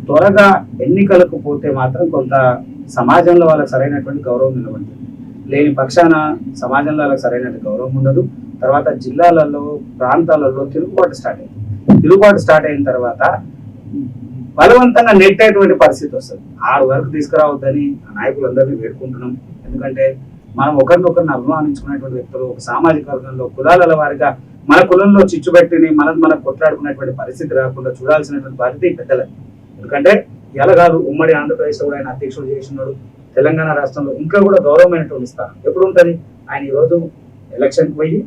త్వరగా ఎన్నికలకు పోతే మాత్రం కొంత సమాజంలో వాళ్ళకి సరైనటువంటి గౌరవం నిలబడుతుంది. లేని పక్షాన సమాజంలో వాళ్ళకి సరైనటువంటి గౌరవం ఉండదు. తర్వాత జిల్లాలలో ప్రాంతాలలో తిరుగుబాటు స్టార్ట్ అయిన తర్వాత బలవంతంగా నెట్టేటువంటి పరిస్థితి వస్తుంది. 6 వరకు తీసుకురావద్దని నాయకులందరినీ వేడుకుంటున్నాం. ఎందుకంటే మనం ఒకరినొకరిని అభిమానించుకునేటువంటి వ్యక్తులు ఒక సామాజిక వర్గంలో కులాల వారిగా మన కులంలో చిచ్చుబెట్టిని మనం కొట్లాడుకునేటువంటి పరిస్థితి రాకుండా చూడాల్సినటువంటి బాధ్యత ఈ పెద్దలే. ఎందుకంటే ఎలా కాదు ఉమ్మడి ఆంధ్రప్రదేశ్ కూడా ఆయన అధ్యక్షుడు చేసినాడు. తెలంగాణ రాష్ట్రంలో ఇంకా కూడా గౌరవమైనటువంటి స్థానం ఎప్పుడు ఉంటుంది? ఆయన ఈరోజు ఎలక్షన్కి పోయి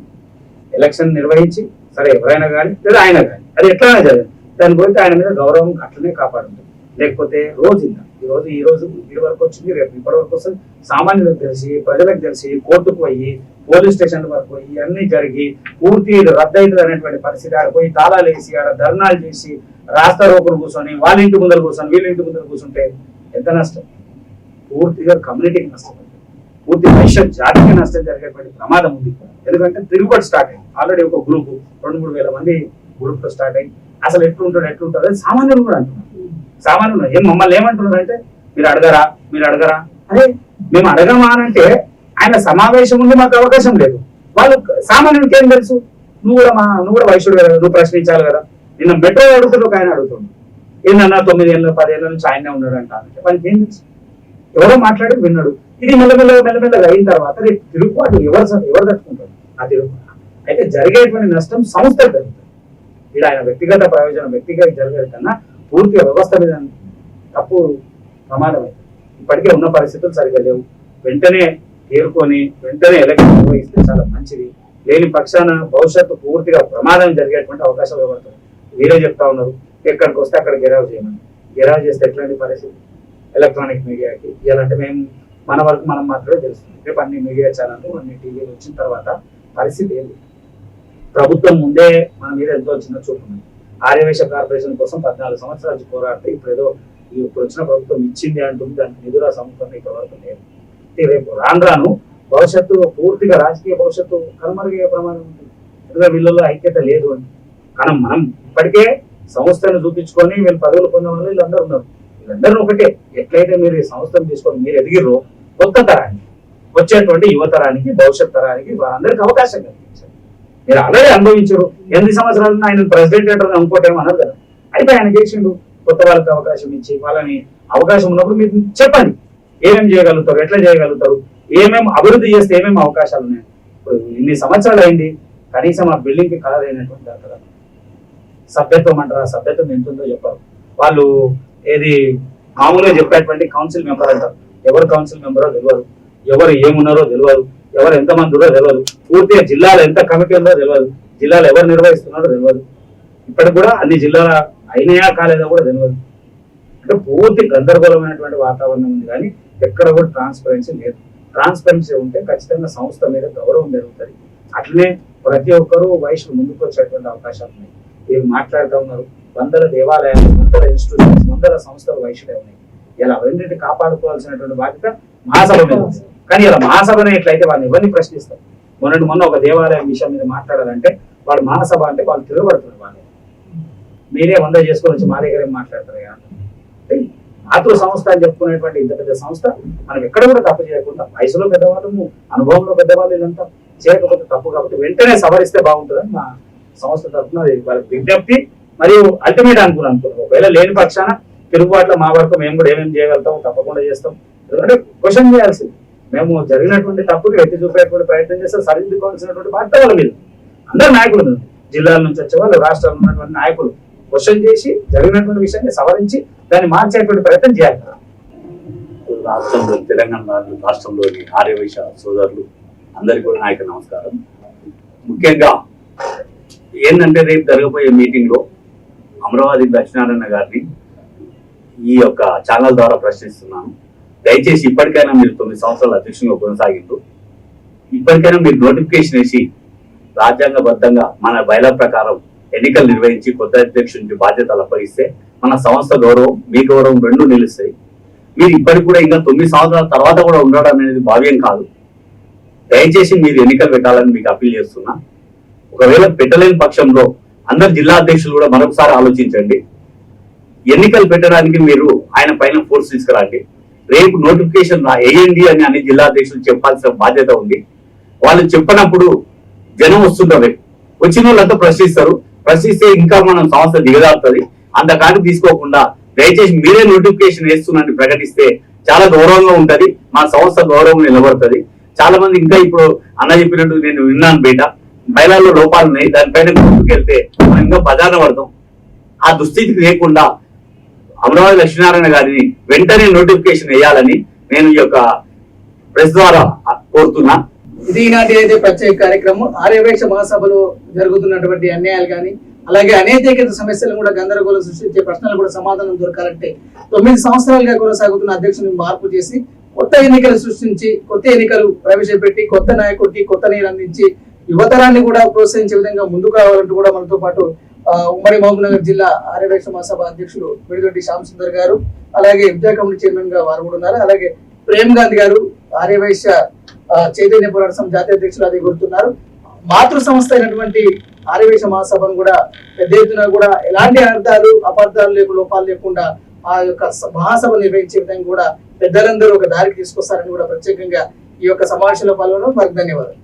ఎలక్షన్ నిర్వహించి సరే ఎవరైనా కానీ లేదా ఆయన కానీ అది ఎట్లయినా జరిగింది దాని గురించి ఆయన మీద గౌరవం అట్లనే కాపాడుతుంది. లేకపోతే ఈ రోజు ఇటు వరకు వచ్చింది, రేపు ఇప్పటి వరకు వస్తుంది. సామాన్యులకు తెలిసి ప్రజలకు తెలిసి కోర్టుకు పోయి పోలీస్ స్టేషన్ వరకు పోయి అన్ని జరిగి పూర్తి రద్దయితుంది అనేటువంటి పరిస్థితి. ఆడ పోయి తాళాలు వేసి ఆడ ధర్నాలు చేసి రాస్తా రోకులు కూర్చొని వాళ్ళ ఇంటి ముందర కూర్చొని వీళ్ళ ఇంటి ముందర కూర్చుంటే ఎంత నష్టం? పూర్తిగా కమ్యూనిటీకి నష్టం, పూర్తి వైశ్య జాతికి నష్టం జరిగేటువంటి ప్రమాదం ఉంది. ఎందుకంటే తిరుగుబాటు స్టార్ట్ అయింది. ఆల్రెడీ ఒక గ్రూప్ 2-3 వేల మంది గ్రూప్ లో స్టార్ట్ అయ్యి అసలు ఎట్లుంటాడు అది సామాన్యులు కూడా అంటున్నారు. సామాన్యులు మమ్మల్ని ఏమంటున్నారు అంటే మీరు అడగరా అదే మేము అడగమా అంటే ఆయన సమావేశం ఉంది, మాకు అవకాశం లేదు. వాళ్ళు సామాన్యుడికి ఏం తెలుసు? నువ్వు కూడా వైశ్యుడు కదా, నువ్వు ప్రశ్నించాలి కదా. నిన్న మెట్రో అడుగుతుంటే ఒక ఆయన అడుగుతుండు ఏంటన్నా 9 ఏళ్ళు 10 ఏళ్ళ నుంచి ఆయనే ఉన్నాడు అంట. వాళ్ళకి ఏం తెలుసు? ఎవరో మాట్లాడి విన్నాడు. ఇది మెల్లమెల్లగా అయిన తర్వాత రేపు తిరుగుబాటు ఎవరు తట్టుకుంటారు? ఆ తిరుగుబాటు అయితే జరిగేటువంటి నష్టం సంస్థకు జరుగుతుంది. ఇది ఆయన వ్యక్తిగత ప్రయోజనం వ్యక్తిగత జరిగేది కన్నా పూర్తి వ్యవస్థ మీద తప్పు ప్రమాదం అయితే ఇప్పటికే ఉన్న పరిస్థితులు సరిగా లేవు. వెంటనే తేరుకొని వెంటనే ఎలక్షన్ నిర్వహిస్తే చాలా మంచిది. లేని పక్షాన భవిష్యత్తు పూర్తిగా ప్రమాదం జరిగేటువంటి అవకాశాలు ఇవ్వబడుతుంది. మీరే చెప్తా ఉన్నారు ఎక్కడికి వస్తే అక్కడ గెరావ్ చేయమని. గెరావ్ చేస్తే ఎట్లాంటి పరిస్థితి? ఎలక్ట్రానిక్ మీడియాకి ఇవ్వాలంటే మేము మన వరకు మనం మాత్రమే తెలుస్తుంది. రేపు అన్ని మీడియా ఛానళ్ళు అన్ని టీవీలు వచ్చిన తర్వాత పరిస్థితి ఏంటి? ప్రభుత్వం ముందే మన మీద ఎంతో చిన్న చూపు ఉంది. ఆర్యవేశ కార్పొరేషన్ కోసం 14 సంవత్సరాల నుంచి పోరాడితే ఇప్పుడు వచ్చిన ప్రభుత్వం ఇచ్చింది అంటుంది. దానికి నిధుల సమకూరణ ఇప్పటి వరకు లేదు. రేపు రాను భవిష్యత్తు పూర్తిగా రాజకీయ భవిష్యత్తు కనుమరుగయ్యే ప్రమాదం ఉంటుంది. ఎందుకంటే వీళ్ళలో ఐక్యత లేదు అని. కానీ మనం ఇప్పటికే సంస్థను చూపించుకొని వీళ్ళు పదవులు పొందిన వాళ్ళు వీళ్ళందరూ ఉన్నారు. వీళ్ళందరూ ఒకటే. ఎట్లయితే మీరు ఈ సంస్థను తీసుకొని మీరు ఎదిగిర్రో కొత్త తరానికి వచ్చేటువంటి యువతరానికి భవిష్యత్ తరానికి వారందరికీ అవకాశం కల్పించారు. మీరు ఆల్రెడీ అనుభవించారు. 8 సంవత్సరాలు ఆయన ప్రెసిడెంట్ అంటారు ఇంకోటేమో అన్నారు కదా. అయితే ఆయన చేసిండు. కొత్త వాళ్ళకి అవకాశం ఇచ్చి వాళ్ళని అవకాశం ఉన్నప్పుడు మీరు చెప్పండి ఏమేమి చేయగలుగుతారు, ఎట్లా చేయగలుగుతారు, ఏమేమి అభివృద్ధి చేస్తే ఏమేమి అవకాశాలు ఉన్నాయి. ఇప్పుడు ఇన్ని సంవత్సరాలు అయింది కనీసం ఆ బిల్డింగ్ కి కలర్ అయినటువంటి కదా సభ్యత్వం అంటారు. ఆ సభ్యత్వం ఎంత ఉందో చెప్పారు. వాళ్ళు ఏది మామూలుగా చెప్పేటువంటి కౌన్సిల్ మెంబర్ అంటారు. ఎవరు కౌన్సిల్ మెంబరో తెలియదు, ఎవరు ఏమున్నారో తెలియదు, ఎవరు ఎంతమంది ఉన్నారో తెలియదు, పూర్తిగా జిల్లాలో ఎంత కమిటీ ఉందో తెలియదు, జిల్లాలో ఎవరు నిర్వహిస్తున్నారో తెలియదు. ఇప్పటికి కూడా అన్ని జిల్లాల అయినాయా కాలేదా కూడా తెలియదు. అంటే పూర్తి గందరగోళమైనటువంటి వాతావరణం ఉంది. కానీ ఎక్కడ కూడా ట్రాన్స్పరెన్సీ లేదు. ట్రాన్స్పరెన్సీ ఉంటే ఖచ్చితంగా సంస్థ మీద గౌరవం పెరుగుతుంది. అట్లనే ప్రతి ఒక్కరూ వయసు ముందుకు వచ్చేటువంటి అవకాశాలు ఉన్నాయి. వీళ్ళు మాట్లాడుతూ ఉన్నారు. 100 దేవాలయాలు, 100 ఇన్స్టిట్యూషన్స్, 100 సంస్థలు వయసులే ఉన్నాయి. ఇలా అవన్నింటినీ కాపాడుకోవాల్సినటువంటి బాధ్యత మహాసభ మీద ఉంది. కానీ ఇలా మహాసభనే ఎట్లయితే వాళ్ళని ఎవరిని ప్రశ్నిస్తారు? మొన్న ఒక దేవాలయం విషయం మీద మాట్లాడాలంటే వాడు మహాసభ అంటే వాళ్ళు తిరగబడుతున్నారు. వాళ్ళు మీరే 100 చేసుకొని వచ్చి మా దగ్గర ఏం మాట్లాడతారు కదా. మాతృ సంస్థ అని చెప్పుకునేటువంటి ఇంత పెద్ద సంస్థ మనం ఎక్కడ కూడా తప్పు చేయకుండా వయసులో పెద్దవాళ్ళము, అనుభవంలో పెద్దవాళ్ళు ఇదంతా చేయకపోతే తప్పు, కాబట్టి వెంటనే సవరిస్తే బాగుంటుందని మా సంస్థ తరఫున వాళ్ళకి విజ్ఞప్తి మరియు అల్టిమేట్ అనుకున్నాను. ఒకవేళ లేని పక్షాన తిరుగుబాటులో మా వరకు మేము కూడా ఏమేమి చేయగలుగుతాం తప్పకుండా చేస్తాం. ఎందుకంటే క్వశ్చన్ చేయాల్సింది, మేము జరిగినటువంటి తప్పుని ఎత్తి చూపేటువంటి ప్రయత్నం చేస్తే సరిదిద్దుకోవాల్సినటువంటి బాధ్యత వాళ్ళ మీద. అందరు నాయకులు, జిల్లాల నుంచి వచ్చే వాళ్ళు, రాష్ట్రాల్లో ఉన్నటువంటి నాయకులు క్వశ్చన్ చేసి జరిగినటువంటి విషయాన్ని సవరించి దాన్ని మార్చేటువంటి ప్రయత్నం చేయాలి. రాష్ట్రంలో తెలంగాణ రాష్ట్రంలోని ఆర్యవైశ్య సోదరులు అందరికీ కూడా నాయకు నమస్కారం. ముఖ్యంగా ఏంటంటే రేపు జరగబోయే మీటింగ్ లో అమరావతి లక్ష్మీనారాయణ గారిని ఈ యొక్క ఛానల్ ద్వారా ప్రశ్నిస్తున్నాను. దయచేసి ఇప్పటికైనా మీరు 9 సంవత్సరాల అధ్యక్షునిగా కొనసాగిండు, ఇప్పటికైనా మీరు నోటిఫికేషన్ వేసి రాజ్యాంగబద్ధంగా మన బయల ప్రకారం ఎన్నికలు నిర్వహించి కొత్త అధ్యక్షునికి బాధ్యతలు అప్పగిస్తే మన సంస్థ గౌరవం, మీ గౌరవం రెండు నిలుస్తాయి. మీరు ఇప్పటికి కూడా ఇంకా 9 సంవత్సరాల తర్వాత కూడా ఉండడం అనేది భావ్యం కాదు. దయచేసి మీరు ఎన్నికలు పెట్టాలని మీకు అప్పీల్ చేస్తున్నా. ఒకవేళ పెట్టలేని పక్షంలో అందరు జిల్లా అధ్యక్షులు కూడా మరొకసారి ఆలోచించండి. ఎన్నికలు పెట్టడానికి మీరు ఆయన పైన ఫోర్స్ తీసుకురండి. రేపు నోటిఫికేషన్ వేయండి అని అన్ని జిల్లా అధ్యక్షులు చెప్పాల్సిన బాధ్యత ఉంది. వాళ్ళు చెప్పినప్పుడు జనం వస్తుంటారు, వచ్చిన వాళ్ళంతా ప్రశ్నిస్తారు. ప్రశ్నిస్తే ఇంకా మనం సంస్థ దిగజారుతుంది. అంతకాని తీసుకోకుండా దయచేసి మీరే నోటిఫికేషన్ వేస్తున్నారని ప్రకటిస్తే చాలా గౌరవంగా ఉంటది, మా సంస్థ గౌరవం నిలబడుతుంది. చాలా మంది ఇంకా ఇప్పుడు అన్న చెప్పినట్టు నేను విన్నాను, బయలాల్లో లోపాలు ఉన్నాయి, దానిపైన ముందుకెళ్తే మనం ఇంకా బజార్న పడతాం. ఆ దుస్థితికి లేకుండా అమరావతి లక్ష్మీనారాయణ గారిని వెంటనే నోటిఫికేషన్ వేయాలని నేను ఈ యొక్క ప్రెస్ ద్వారా కోరుతున్నా. ఇది ఈనాటి అయితే ప్రత్యేక కార్యక్రమం. ఆర్యవైశ్య మహాసభలో జరుగుతున్నటువంటి అన్యాయాలు కానీ అలాగే అనేక సమస్యలను కూడా గందరగోళం సృష్టించే ప్రశ్నలు కూడా సమాధానం దొరకాలంటే 9 సంవత్సరాలుగా కొనసాగుతున్న అధ్యక్షుని మార్పు చేసి కొత్త ఎన్నికలు సృష్టించి కొత్త ఎన్నికలు ప్రవేశపెట్టి కొత్త నాయకుడికి కొత్త నీరు అందించి యువతరాన్ని కూడా ప్రోత్సహించే విధంగా ముందుకు రావాలంటూ కూడా మనతో పాటు ఉమ్మడి మహబూబ్నగర్ జిల్లా ఆర్యవైశ్య మహాసభ అధ్యక్షుడు మిడిదొడ్డి శ్యామ్ సుందర్ గారు, అలాగే విద్యా కమిటీ చైర్మన్ గా వారు కూడా ఉన్నారు. అలాగే ప్రేమ్ గాంధీ గారు ఆర్యవైశ్య చైతన్య పోరాట సమితి జాతీయ అధ్యక్షులు అది గుర్తున్నారు. మాతృ సంస్థ అయినటువంటి ఆర్యవైశ్య మహాసభను కూడా పెద్ద ఎత్తున కూడా ఎలాంటి అర్థాలు అపార్థాలు లోపాలు లేకుండా ఆ యొక్క మహాసభ నిర్వహించే విధంగా కూడా పెద్దలందరూ ఒక దారికి తీసుకొస్తారని కూడా ప్రత్యేకంగా ఈ యొక్క సమావేశంలో పాల్గొనడం వారికి ధన్యవాదాలు.